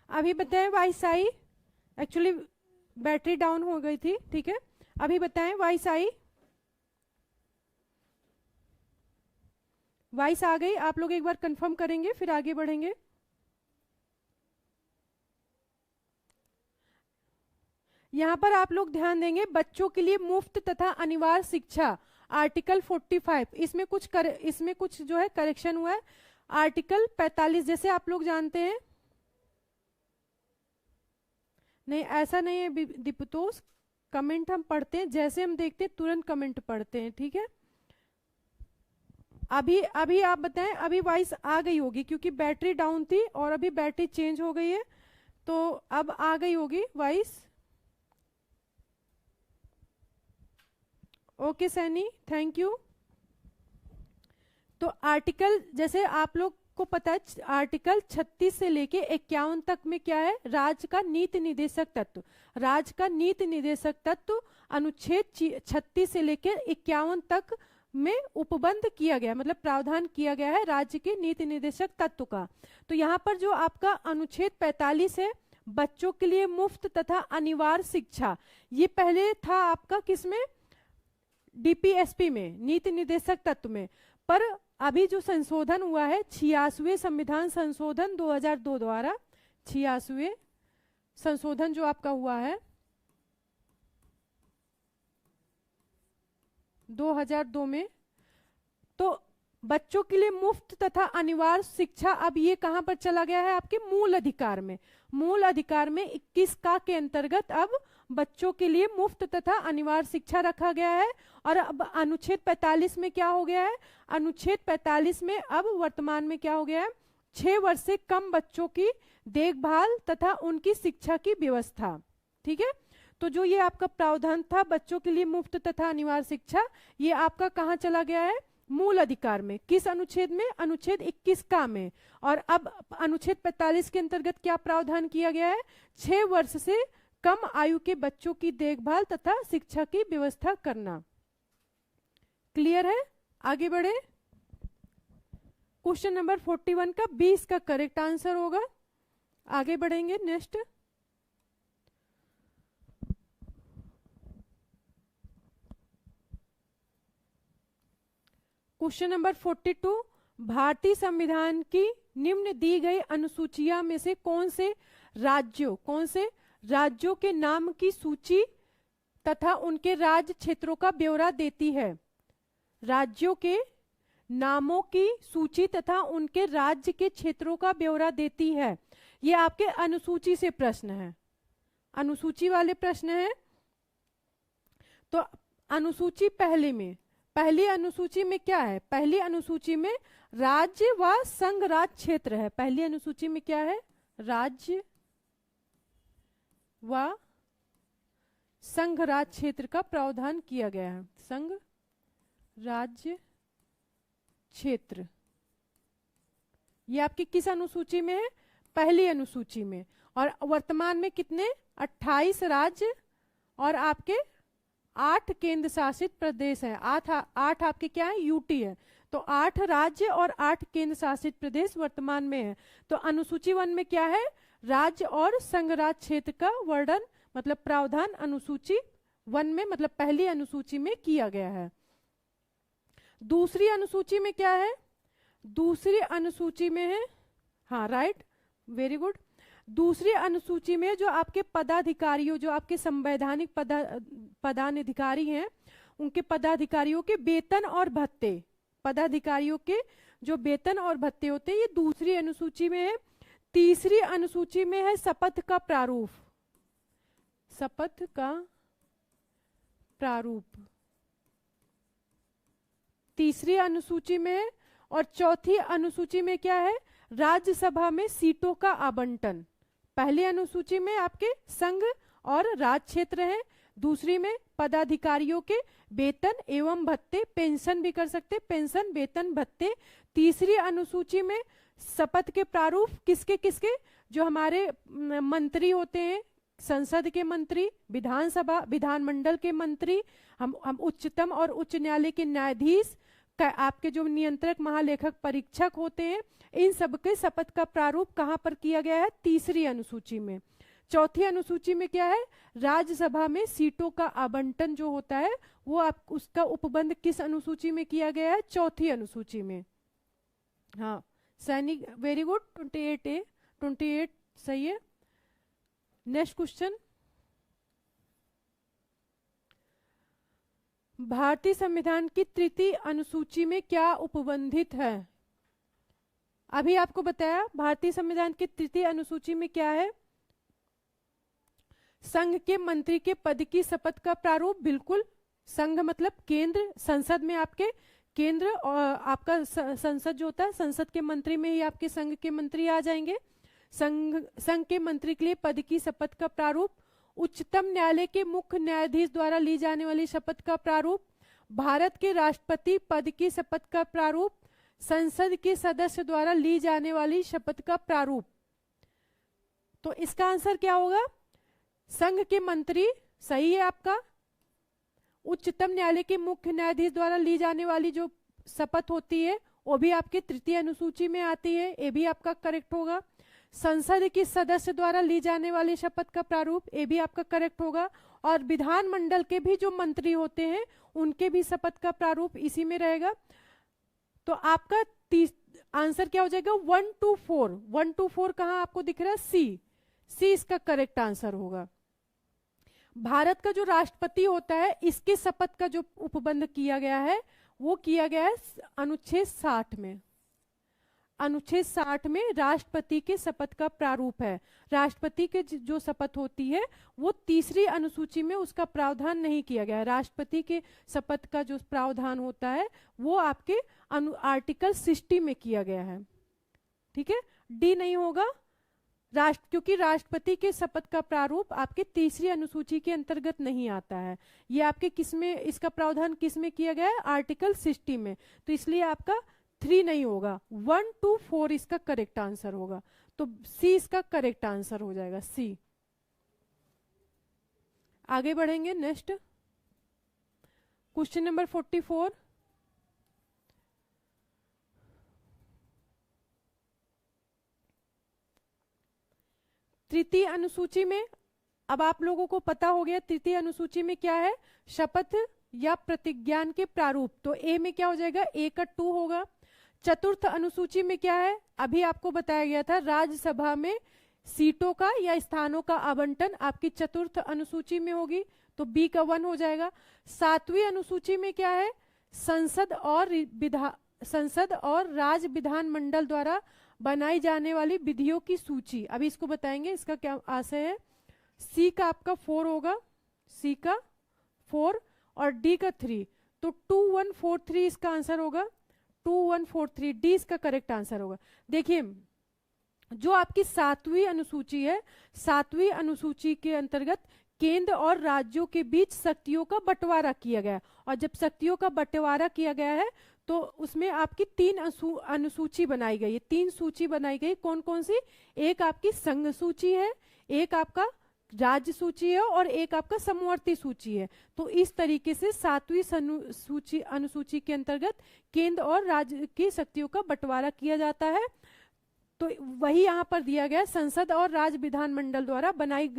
अभी बताएं वॉइस आई, एक्चुअली बैटरी डाउन हो गई थी, ठीक है। अभी बताएं वॉइस आई, वॉइस आ गई? आप लोग एक बार कंफर्म करेंगे फिर आगे बढ़ेंगे। यहां पर आप लोग ध्यान देंगे, बच्चों के लिए मुफ्त तथा अनिवार्य शिक्षा, आर्टिकल 45, इसमें कुछ जो है करेक्शन हुआ है। आर्टिकल 45 जैसे आप लोग जानते हैं, नहीं ऐसा नहीं है दीपतोष, कमेंट हम पढ़ते हैं जैसे हम देखते हैं तुरंत कमेंट पढ़ते हैं, ठीक है। अभी अभी आप बताएं, अभी वॉइस आ गई होगी क्योंकि बैटरी डाउन थी और अभी बैटरी चेंज हो गई है, तो अब आ गई होगी voice. Okay Saini, thank you. तो आर्टिकल, जैसे आप लोग को पता है, आर्टिकल 36 से लेके 51 तक में क्या है, राज्य का नीति निर्देशक तत्व। राज्य का नीति निर्देशक तत्व अनुच्छेद 36 से लेकर 51 तक में उपबंध किया गया, मतलब प्रावधान किया गया है राज्य के नीति निर्देशक तत्व का। तो यहाँ पर जो आपका अनुच्छेद 45 है, बच्चों के लिए मुफ्त तथा अनिवार्य शिक्षा, ये पहले था आपका किसमें, डीपीएसपी में, नीति निर्देशक तत्व में। पर अभी जो संशोधन हुआ है 86वें संविधान संशोधन 2002 द्वारा, 86वें संशोधन जो आपका हुआ है 2002 में, तो बच्चों के लिए मुफ्त तथा अनिवार्य शिक्षा अब ये कहां पर चला गया है, आपके मूल अधिकार में। मूल अधिकार में 21 का के अंतर्गत अब बच्चों के लिए मुफ्त तथा अनिवार्य शिक्षा रखा गया है। और अब अनुच्छेद 45 में क्या हो गया है, अनुच्छेद 45 में अब वर्तमान में क्या हो गया है, 6 वर्ष से कम बच्चों की देखभाल तथा उनकी शिक्षा की व्यवस्था, ठीक है। तो जो ये आपका प्रावधान था बच्चों के लिए मुफ्त तथा अनिवार्य शिक्षा, ये आपका कहाँ चला गया है, मूल अधिकार में। किस अनुच्छेद में, अनुच्छेद 21 का में। और अब अनुच्छेद 45 के अंतर्गत क्या प्रावधान किया गया है, 6 वर्ष से कम आयु के बच्चों की देखभाल तथा शिक्षा की व्यवस्था करना। क्लियर है, आगे बढ़े। क्वेश्चन नंबर 41 का 20 का करेक्ट आंसर होगा। आगे बढ़ेंगे नेक्स्ट। क्वेश्चन नंबर 42, भारतीय संविधान की निम्न दी गई अनुसूचिया में से कौन से राज्यों के नाम की सूची तथा उनके राज्य क्षेत्रों का ब्यौरा देती है। राज्यों के नामों की सूची तथा उनके राज्य के क्षेत्रों का ब्यौरा देती है। ये आपके अनुसूची से प्रश्न है, अनुसूची वाले प्रश्न है। तो अनुसूची पहली अनुसूची में क्या है, पहली अनुसूची में राज्य व संघ राज्य क्षेत्र है। पहली अनुसूची में क्या है, राज्य व संघ राज्य क्षेत्र का प्रावधान किया गया है। संघ राज्य क्षेत्र, ये आपकी किस अनुसूची में है, पहली अनुसूची में। और वर्तमान में कितने, 28 राज्य और आपके 8 केंद्र शासित प्रदेश है। 8 आपके क्या है, यूटी है। तो 8 राज्य और 8 केंद्र शासित प्रदेश वर्तमान में है। तो अनुसूची 1 में क्या है, राज्य और संघ राज्य क्षेत्र का वर्णन, मतलब प्रावधान अनुसूची 1 में, मतलब पहली अनुसूची में किया गया है। दूसरी अनुसूची में क्या है, दूसरी अनुसूची में है, हाँ राइट, वेरी गुड। दूसरी अनुसूची में जो आपके पदाधिकारियों, जो आपके संवैधानिक पदाधिकारी हैं, उनके पदाधिकारियों के वेतन और भत्ते, पदाधिकारियों के जो वेतन और भत्ते होते हैं, ये दूसरी अनुसूची में है। तीसरी अनुसूची में है शपथ का प्रारूप, शपथ का प्रारूप तीसरी अनुसूची में है। और चौथी अनुसूची में क्या है, राज्यसभा में सीटों का आवंटन। पहली अनुसूची में आपके संघ और राज्य क्षेत्र हैं, दूसरी में पदाधिकारियों के वेतन एवं भत्ते, पेंशन भी कर सकते, पेंशन वेतन भत्ते। तीसरी अनुसूची में शपथ के प्रारूप, किसके किसके, जो हमारे मंत्री होते हैं, संसद के मंत्री, विधानसभा विधानमंडल के मंत्री, हम उच्चतम और उच्च न्यायालय के न्यायाधीश, आपके जो नियंत्रक महालेखक परीक्षक होते हैं, इन सब के शपथ का प्रारूप कहाँ पर किया गया है? तीसरी अनुसूची में। चौथी अनुसूची में क्या है? राज्यसभा में सीटों का आवंटन जो होता है वो आप उसका उपबंध किस अनुसूची में किया गया है? चौथी अनुसूची में। हाँ सैनिक, वेरी गुड, 28A, 28 सही है। नेक्स्ट क्वेश्चन, भारतीय संविधान की तृतीय अनुसूची में क्या उपबंधित है? अभी आपको बताया भारतीय संविधान की तृतीय अनुसूची में क्या है? संघ के मंत्री के पद की शपथ का प्रारूप, बिल्कुल। संघ मतलब केंद्र, संसद में आपके केंद्र और आपका संसद जो होता है, संसद के मंत्री में ही आपके संघ के मंत्री आ जाएंगे। संघ के मंत्री के लिए पद की शपथ का प्रारूप, उच्चतम न्यायालय के मुख्य न्यायाधीश द्वारा ली जाने वाली शपथ का प्रारूप, भारत के राष्ट्रपति पद की शपथ का प्रारूप, संसद के सदस्य द्वारा ली जाने वाली शपथ का प्रारूप। तो इसका आंसर क्या होगा? संघ के मंत्री सही है आपका। उच्चतम न्यायालय के मुख्य न्यायाधीश द्वारा ली जाने वाली जो शपथ होती है वो भी आपके तृतीय अनुसूची में आती है, ये भी आपका करेक्ट होगा। संसद के सदस्य द्वारा ली जाने वाली शपथ का प्रारूप, ये भी आपका करेक्ट होगा। और विधानमंडल के भी जो मंत्री होते हैं उनके भी शपथ का प्रारूप इसी में रहेगा। तो आपका आंसर क्या हो जाएगा? 1 to 4। 1 to 4 कहां आपको दिख रहा है? सी इसका करेक्ट आंसर होगा। भारत का जो राष्ट्रपति होता है इसके शपथ का जो उपबंध किया गया है वो किया गया है अनुच्छेद 60 में। अनुच्छेद 60 में राष्ट्रपति के शपथ का प्रारूप है। राष्ट्रपति के जो शपथ होती है वो तीसरी अनुसूची में उसका प्रावधान नहीं किया गया है। राष्ट्रपति के शपथ का जो प्रावधान होता है वो आपके आर्टिकल 60 में किया गया है। ठीक है, डी नहीं होगा क्योंकि राष्ट्रपति के शपथ का प्रारूप आपके तीसरी अनुसूची के अंतर्गत नहीं आता है। ये आपके किसमें, इसका प्रावधान किसमें किया गया है? आर्टिकल 60 में। तो इसलिए आपका 3 नहीं होगा, 1 to 4 इसका करेक्ट आंसर होगा। तो सी इसका करेक्ट आंसर हो जाएगा, सी। आगे बढ़ेंगे, नेक्स्ट क्वेश्चन नंबर 44। तृतीय अनुसूची में अब आप लोगों को पता हो गया तृतीय अनुसूची में क्या है? शपथ या प्रतिज्ञान के प्रारूप। तो ए में क्या हो जाएगा? ए का 2 होगा। चतुर्थ अनुसूची में क्या है? अभी आपको बताया गया था, राज्यसभा में सीटों का या स्थानों का आवंटन आपकी चतुर्थ अनुसूची में होगी, तो बी का 1 हो जाएगा। सातवीं अनुसूची में क्या है? संसद और राज्य विधानमंडल द्वारा बनाई जाने वाली विधियों की सूची। अभी इसको बताएंगे इसका क्या आशय है। सी का आपका 4 होगा, सी का 4 और डी का 3। तो 2143 इसका आंसर होगा, 2143 डी इसका करेक्ट आंसर होगा। देखिए जो आपकी सातवीं अनुसूची है, सातवीं अनुसूची के अंतर्गत केंद्र और राज्यों के बीच शक्तियों का बंटवारा किया गया। और जब शक्तियों का बंटवारा किया गया है तो उसमें आपकी 3 अनुसूची बनाई गई है। 3 सूची बनाई गई, कौन कौन सी? एक आपकी संघ सूची है, एक आपका राज्य सूची है और एक आपका समवर्ती सूची है। तो इस तरीके से सातवीं अनुसूची के अंतर्गत केंद्र और राज्य की शक्तियों का बंटवारा किया जाता है। तो वही यहाँ पर दिया गया, संसद और राज्य विधानमंडल द्वारा बनाई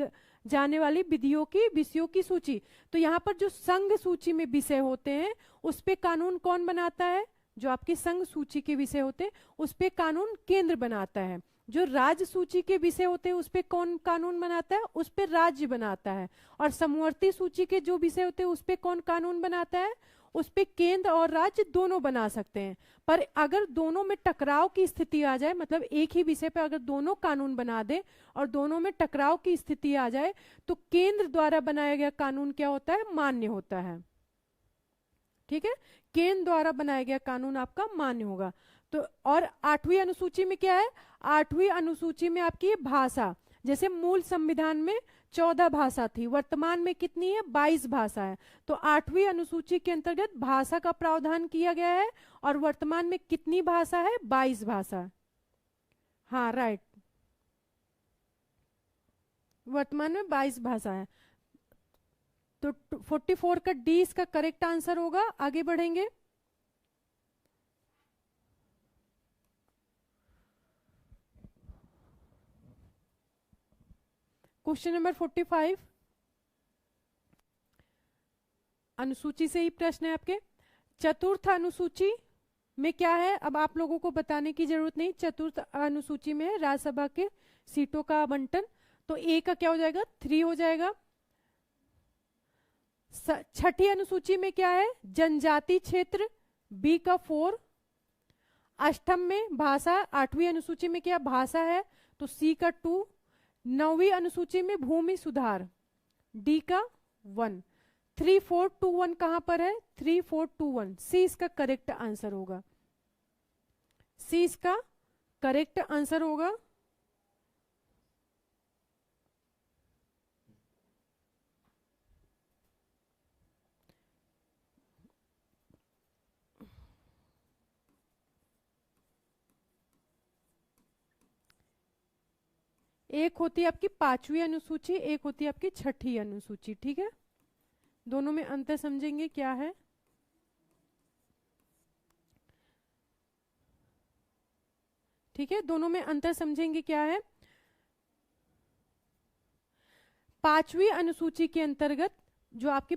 जाने वाली विषयों की सूची। तो यहाँ पर जो संघ सूची में विषय होते हैं उस पे कानून कौन बनाता है? जो आपकी संघ सूची के विषय होते हैं उस पे कानून केंद्र बनाता है। जो राज्य सूची के विषय होते हैं उस पे कौन कानून बनाता है? उस पे राज्य बनाता है। और समवर्ती सूची के जो विषय होते हैं उस पे कौन कानून बनाता है? उस पे केंद्र और राज्य दोनों बना सकते हैं। पर अगर दोनों में टकराव की स्थिति आ जाए, मतलब एक ही विषय पे अगर दोनों कानून बना दे और दोनों में टकराव की स्थिति आ जाए तो केंद्र द्वारा बनाया गया कानून क्या होता है? मान्य होता है। ठीक है, केंद्र द्वारा बनाया गया कानून आपका मान्य होगा। तो और 8वीं अनुसूची में क्या है? 8वीं अनुसूची में आपकी भाषा, जैसे मूल संविधान में 14 भाषा थी, वर्तमान में कितनी है? 22 भाषा है। तो 8वीं अनुसूची के अंतर्गत भाषा का प्रावधान किया गया है और वर्तमान में कितनी भाषा है? 22 भाषा। हाँ राइट, वर्तमान में 22 भाषा है। तो 44 का डी इसका करेक्ट आंसर होगा। आगे बढ़ेंगे, क्वेश्चन नंबर 45, अनुसूची से ही प्रश्न है आपके। चतुर्थ अनुसूची में क्या है, अब आप लोगों को बताने की जरूरत नहीं। चतुर्थ अनुसूची में है राज्यसभा के सीटों का आवंटन, तो ए का क्या हो जाएगा, 3 हो जाएगा। छठी अनुसूची में क्या है, जनजाति क्षेत्र, बी का 4। अष्टम में भाषा, 8वीं अनुसूची में क्या भाषा है, तो सी का 2। 9वीं अनुसूची में भूमि सुधार, डी का 1। 3, 4, 2, 1 कहां पर है, 3, 4, 2, 1, सी इसका करेक्ट आंसर होगा। सी इसका करेक्ट आंसर होगा। एक होती है आपकी 5वीं अनुसूची, एक होती है आपकी 6ठी अनुसूची, ठीक है। दोनों में अंतर समझेंगे क्या है। ठीक है, दोनों में अंतर समझेंगे क्या है। 5वीं अनुसूची के अंतर्गत, जो आपकी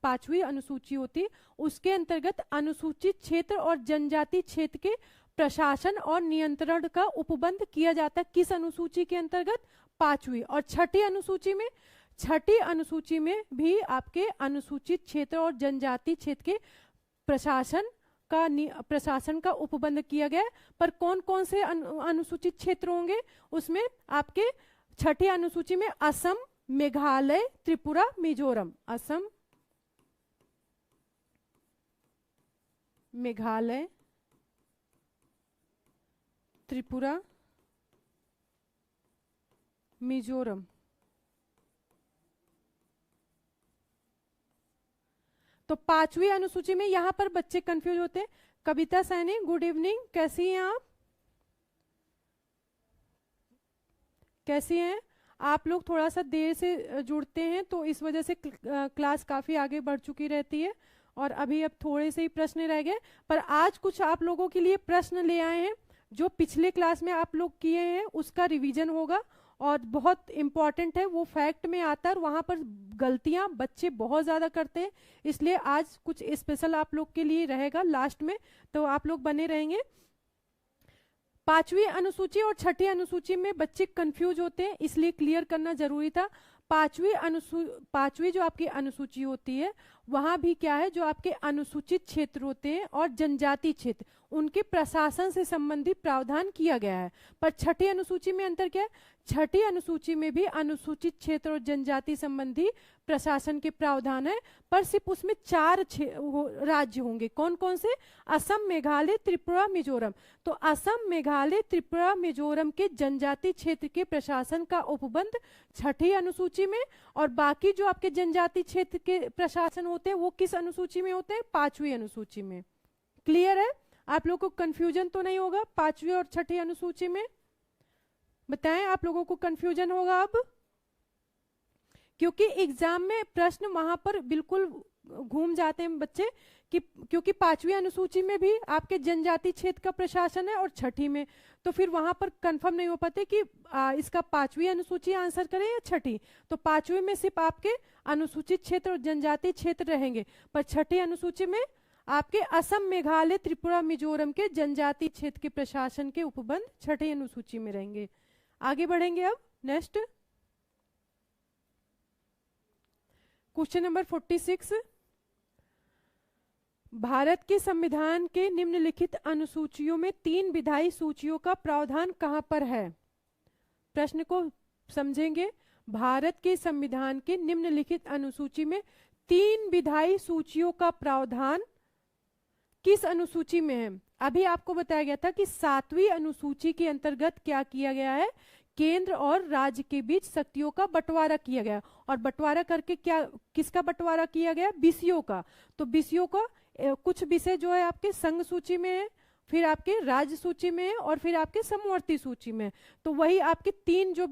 5वीं अनुसूची होती है, उसके अंतर्गत अनुसूचित क्षेत्र और जनजाति क्षेत्र के प्रशासन और नियंत्रण का उपबंध किया जाता है। किस अनुसूची के अंतर्गत, 5वीं। और 6ठी अनुसूची में, 6ठी अनुसूची में भी आपके अनुसूचित क्षेत्र और जनजाति क्षेत्र के प्रशासन का उपबंध किया गया है। पर कौन कौन से अनुसूचित क्षेत्र होंगे उसमें, आपके 6ठी अनुसूची में असम, मेघालय, त्रिपुरा, मिजोरम। असम, मेघालय, त्रिपुरा, मिजोरम। तो 5वीं अनुसूची में यहां पर बच्चे कंफ्यूज होते हैं। कविता सैनी, गुड इवनिंग, कैसी हैं आप, कैसी हैं आप लोग? थोड़ा सा देर से जुड़ते हैं तो इस वजह से क्लास काफी आगे बढ़ चुकी रहती है और अभी अब थोड़े से ही प्रश्न रह गए। पर आज कुछ आप लोगों के लिए प्रश्न ले आए हैं जो पिछले क्लास में आप लोग किए हैं, उसका रिवीजन होगा और बहुत इंपॉर्टेंट है, वो फैक्ट में आता है और वहां पर गलतियां बच्चे बहुत ज्यादा करते हैं। इसलिए आज कुछ स्पेशल आप लोग के लिए रहेगा लास्ट में, तो आप लोग बने रहेंगे। 5वीं अनुसूची और 6ठी अनुसूची में बच्चे कंफ्यूज होते हैं, इसलिए क्लियर करना जरूरी था। 5वीं जो आपकी अनुसूची होती है वहां भी क्या है, जो आपके अनुसूचित क्षेत्र होते हैं और जनजाति क्षेत्र, उनके प्रशासन से संबंधित प्रावधान किया गया है। पर 6ठी अनुसूची में अंतर क्या है, 6ठी अनुसूची में भी अनुसूचित क्षेत्र और जनजाति संबंधी प्रशासन के प्रावधान है, पर सिर्फ उसमें 4 राज्य होंगे। कौन कौन से, असम, मेघालय, त्रिपुरा, मिजोरम। तो असम, मेघालय, त्रिपुरा, मिजोरम के जनजाति क्षेत्र के प्रशासन का उपबंध 6ठी अनुसूची में, और बाकी जो आपके जनजाति क्षेत्र के प्रशासन होते हैं वो किस अनुसूची में होते हैं, 5वीं अनुसूची में। क्लियर है, आप लोगों को कंफ्यूजन तो नहीं होगा 5वीं और 6ठी अनुसूची में? बताएं, आप लोगों को कंफ्यूजन होगा अब? क्योंकि एग्जाम में प्रश्न वहां पर बिल्कुल घूम जाते हैं बच्चे कि क्योंकि 5वीं अनुसूची में भी आपके जनजाति क्षेत्र का प्रशासन है और 6ठी में, तो फिर वहां पर कंफर्म नहीं हो पाते कि इसका 5वीं अनुसूची आंसर करें या 6ठी। तो 5वीं में सिर्फ आपके अनुसूचित क्षेत्र और जनजाति क्षेत्र रहेंगे, पर 6ठी अनुसूची में आपके असम, मेघालय, त्रिपुरा, मिजोरम के जनजाति क्षेत्र के प्रशासन के उपबंध 6ठी अनुसूची में रहेंगे। आगे बढ़ेंगे अब नेक्स्ट क्वेश्चन नंबर 46। भारत के संविधान के निम्नलिखित अनुसूचियों में 3 विधायी सूचियों का प्रावधान कहां पर है? प्रश्न को समझेंगे। भारत के संविधान के निम्नलिखित अनुसूची में 3 विधायी सूचियों का प्रावधान किस अनुसूची में है? अभी आपको बताया गया था कि 7वीं अनुसूची के अंतर्गत क्या किया गया है, केंद्र और राज्य के बीच शक्तियों का बंटवारा किया गया, और बंटवारा करके क्या, किसका बंटवारा किया गया, विषयों का। तो विषयों का कुछ विषय जो है आपके संघ सूची में है, फिर आपके राज्य सूची में है और फिर आपके समवर्ती सूची में। तो वही आपके 3 जो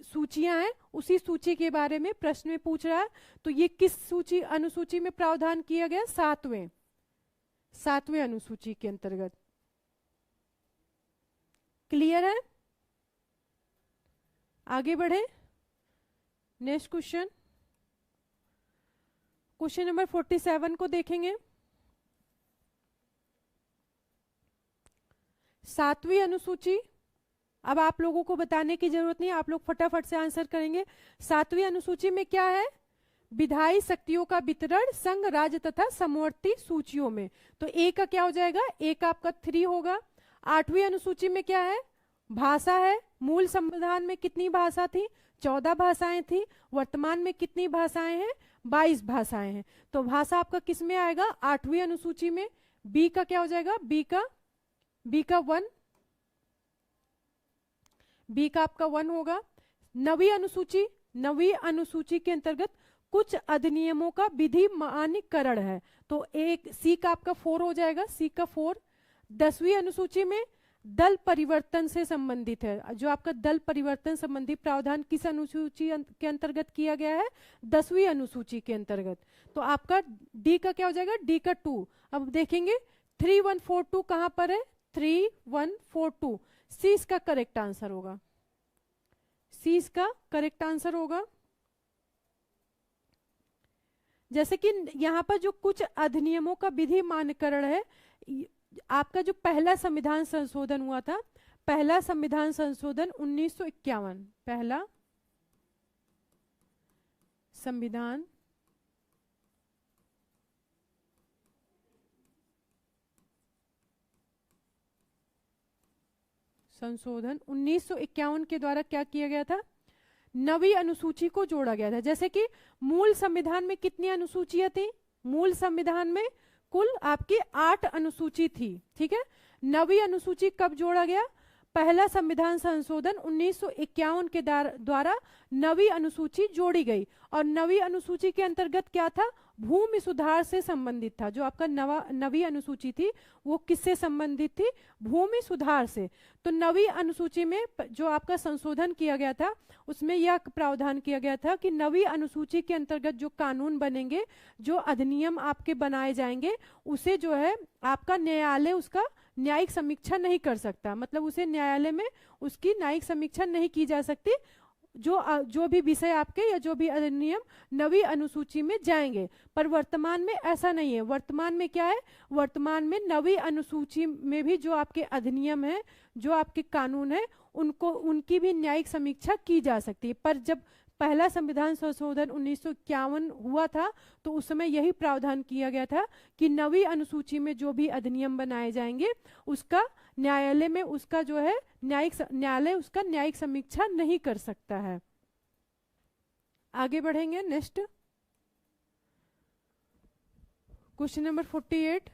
सूचियां हैं उसी सूची के बारे में प्रश्न में पूछ रहा है। तो ये किस सूची अनुसूची में प्रावधान किया गया, 7वें अनुसूची के अंतर्गत। क्लियर है, आगे बढ़े। नेक्स्ट क्वेश्चन, क्वेश्चन नंबर 47 को देखेंगे। 7वीं अनुसूची, अब आप लोगों को बताने की जरूरत नहीं, आप लोग फटाफट से आंसर करेंगे। 7वीं अनुसूची में क्या है? विधायी शक्तियों का वितरण संघ, राज्य तथा समवर्ती सूचियों में। तो ए का क्या हो जाएगा? ए का आपका 3 होगा। 8वीं अनुसूची में क्या है? भाषा है। मूल संविधान में कितनी भाषा थी? 14 भाषाएं थी। वर्तमान में कितनी भाषाएं हैं? 22 भाषाएं हैं। तो भाषा आपका किस में आएगा? 8वीं अनुसूची में। बी का क्या हो जाएगा? बी का 1, बी का आपका 1 होगा। 9वीं अनुसूची, 9वीं अनुसूची के अंतर्गत कुछ अधिनियमों का विधि मान्यकरण है, तो एक सी का आपका 4 हो जाएगा, सी का 4। 10वीं अनुसूची में दल परिवर्तन से संबंधित है, जो आपका दल परिवर्तन संबंधी प्रावधान किस अनुसूची के अंतर्गत किया गया है? 10वीं अनुसूची के अंतर्गत। तो आपका डी का क्या हो जाएगा? डी का 2। अब देखेंगे 3142 कहां पर है? 3142, सी इसका करेक्ट आंसर होगा, सी इसका करेक्ट आंसर होगा। जैसे कि यहाँ पर जो कुछ अधिनियमों का विधि मान्यकरण है, आपका जो पहला संविधान संशोधन हुआ था, पहला संविधान संशोधन 1951, पहला संविधान संशोधन 1951 के द्वारा क्या किया गया था? 9वीं अनुसूची को जोड़ा गया था। जैसे कि मूल संविधान में कितनी अनुसूचियां थी? मूल संविधान में कुल आपकी 8 अनुसूची थी, ठीक है। 9वीं अनुसूची कब जोड़ा गया? पहला संविधान संशोधन 1951 के द्वारा 9वीं अनुसूची जोड़ी गई। और 9वीं अनुसूची के अंतर्गत क्या था? भूमि सुधार से संबंधित था। जो आपका 9वीं अनुसूची थी वो किससे संबंधित थी? भूमि सुधार से। तो 9वीं अनुसूची में जो आपका संशोधन किया गया था उसमें यह प्रावधान किया गया था कि 9वीं अनुसूची के अंतर्गत जो कानून बनेंगे, जो अधिनियम आपके बनाए जाएंगे, उसे जो है आपका न्यायालय उसका न्यायिक समीक्षा नहीं कर सकता, मतलब उसे न्यायालय में उसकी न्यायिक समीक्षा नहीं की जा सकती। जो भी विषय आपके या जो भी अधिनियम 9वीं अनुसूची में जाएंगे। पर वर्तमान में ऐसा नहीं है। वर्तमान में क्या है? वर्तमान में 9वीं अनुसूची में भी जो आपके अधिनियम है, जो आपके कानून है, उनको उनकी भी न्यायिक समीक्षा की जा सकती है। पर जब पहला संविधान संशोधन 1951 हुआ था तो उस समय यही प्रावधान किया गया था कि 9वीं अनुसूची में जो भी अधिनियम बनाए जाएंगे उसका न्यायालय में उसका जो है न्यायालय उसका न्यायिक समीक्षा नहीं कर सकता है। आगे बढ़ेंगे। नेक्स्ट क्वेश्चन नंबर 48,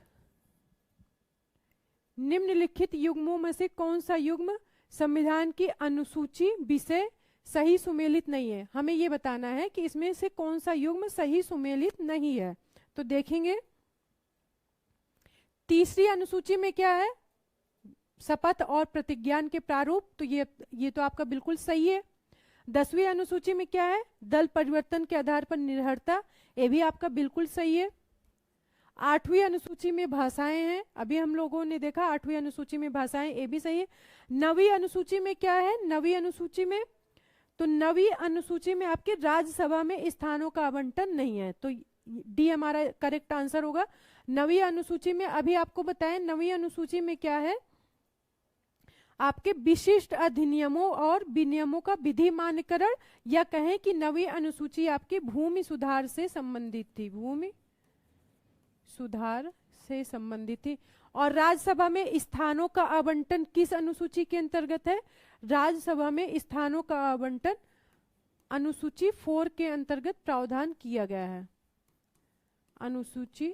निम्नलिखित युग्मों में से कौन सा युग्म संविधान की अनुसूची विषय सही सुमेलित नहीं है? हमें यह बताना है कि इसमें से कौन सा युग्म सही सुमेलित नहीं है। तो देखेंगे तीसरी अनुसूची में क्या है? शपथ और प्रतिज्ञान के प्रारूप, तो ये तो आपका बिल्कुल सही है। 10वीं अनुसूची में क्या है? दल परिवर्तन के आधार पर निर्भरता, ये भी आपका बिल्कुल सही है। 8वीं अनुसूची में भाषाएं हैं, अभी हम लोगों ने देखा 8वीं अनुसूची में भाषाएं, ये भी सही है। 9वीं अनुसूची में क्या है? 9वीं अनुसूची में, तो 9वीं अनुसूची में आपके राज्यसभा में स्थानों का आवंटन नहीं है, तो डी हमारा करेक्ट आंसर होगा। 9वीं अनुसूची में अभी आपको बताएं, 9वीं अनुसूची में क्या है? आपके विशिष्ट अधिनियमों और विनियमों का विधि मान्यकरण, या कहें कि 9वीं अनुसूची आपकी भूमि सुधार से संबंधित थी, भूमि सुधार से संबंधित थी। और राज्यसभा में स्थानों का आवंटन किस अनुसूची के अंतर्गत है? राज्यसभा में स्थानों का आवंटन अनुसूची 4 के अंतर्गत प्रावधान किया गया है। अनुसूची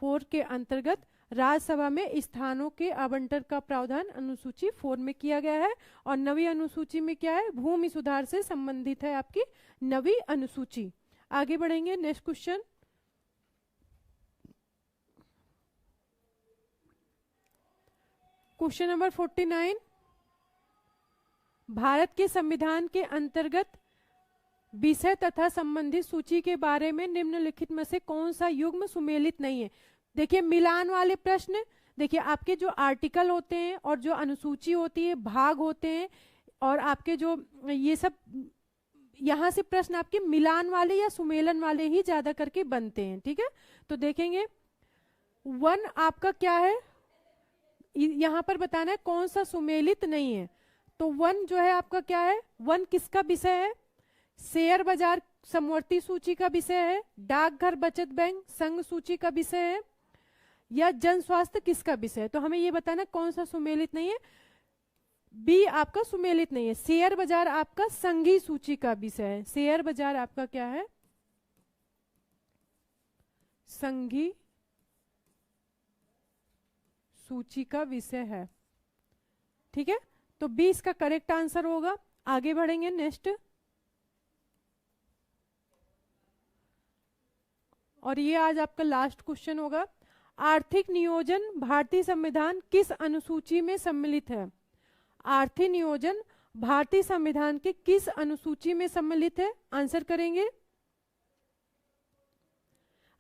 4 के अंतर्गत राज्यसभा में स्थानों के आवंटन का प्रावधान अनुसूची 4 में किया गया है। और 9वीं अनुसूची में क्या है? भूमि सुधार से संबंधित है आपकी 9वीं अनुसूची। आगे बढ़ेंगे। Next question, question number 49, Bharat के संविधान के अंतर्गत विषय तथा संबंधित सूची के बारे में निम्नलिखित में से कौन सा युग्म सुमेलित नहीं है? देखिए मिलान वाले प्रश्न, देखिए आपके जो आर्टिकल होते हैं और जो अनुसूची होती है, भाग होते हैं, और आपके जो ये सब यहां से प्रश्न आपके मिलान वाले या सुमेलन वाले ही ज्यादा करके बनते हैं, ठीक है। तो देखेंगे वन आपका क्या है, यहां पर बताना है कौन सा सुमेलित नहीं है। तो वन जो है आपका क्या है, वन किसका विषय है, शेयर बाजार समवर्ती सूची का विषय है, डाकघर बचत बैंक संघ सूची का विषय है, या जन स्वास्थ्य किसका विषय है। तो हमें ये बताना कौन सा सुमेलित नहीं है। बी आपका सुमेलित नहीं है, शेयर बाजार आपका संघी सूची का विषय है। शेयर बाजार आपका क्या है, संघी सूची का विषय है, ठीक है। तो बी इसका करेक्ट आंसर होगा। आगे बढ़ेंगे नेक्स्ट, और ये आज आपका लास्ट क्वेश्चन होगा। आर्थिक नियोजन भारतीय संविधान किस अनुसूची में सम्मिलित है। आर्थिक नियोजन भारतीय संविधान के किस अनुसूची में सम्मिलित है, आंसर करेंगे।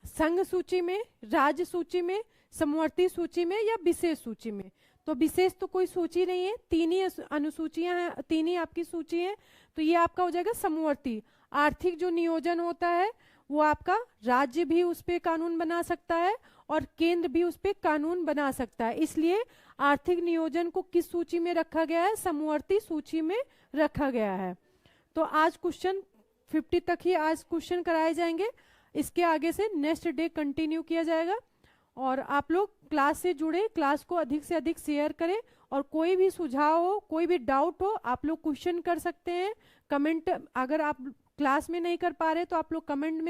संघ सूची में, राज्य सूची में, समवर्ती सूची में या विशेष सूची में। तो विशेष तो कोई सूची नहीं है, तीन ही अनुसूचियां हैं, तीन ही आपकी सूची है। तो ये आपका हो जाएगा समवर्ती। आर्थिक जो नियोजन होता है वो आपका राज्य भी उस पे कानून बना सकता है और केंद्र भी उस पे कानून बना सकता है, इसलिए आर्थिक नियोजन को किस सूची में रखा गया है, समवर्ती सूची में रखा गया है। तो आज क्वेश्चन 50 तक ही आज क्वेश्चन कराए जाएंगे, इसके आगे से नेक्स्ट डे कंटिन्यू किया जाएगा। और आप लोग क्लास से जुड़े, क्लास को अधिक से अधिक शेयर करें, और कोई भी सुझाव हो, कोई भी डाउट हो, आप लोग क्वेश्चन कर सकते हैं। कमेंट, अगर आप क्लास में नहीं कर पा रहे तो आप लोग कमेंट में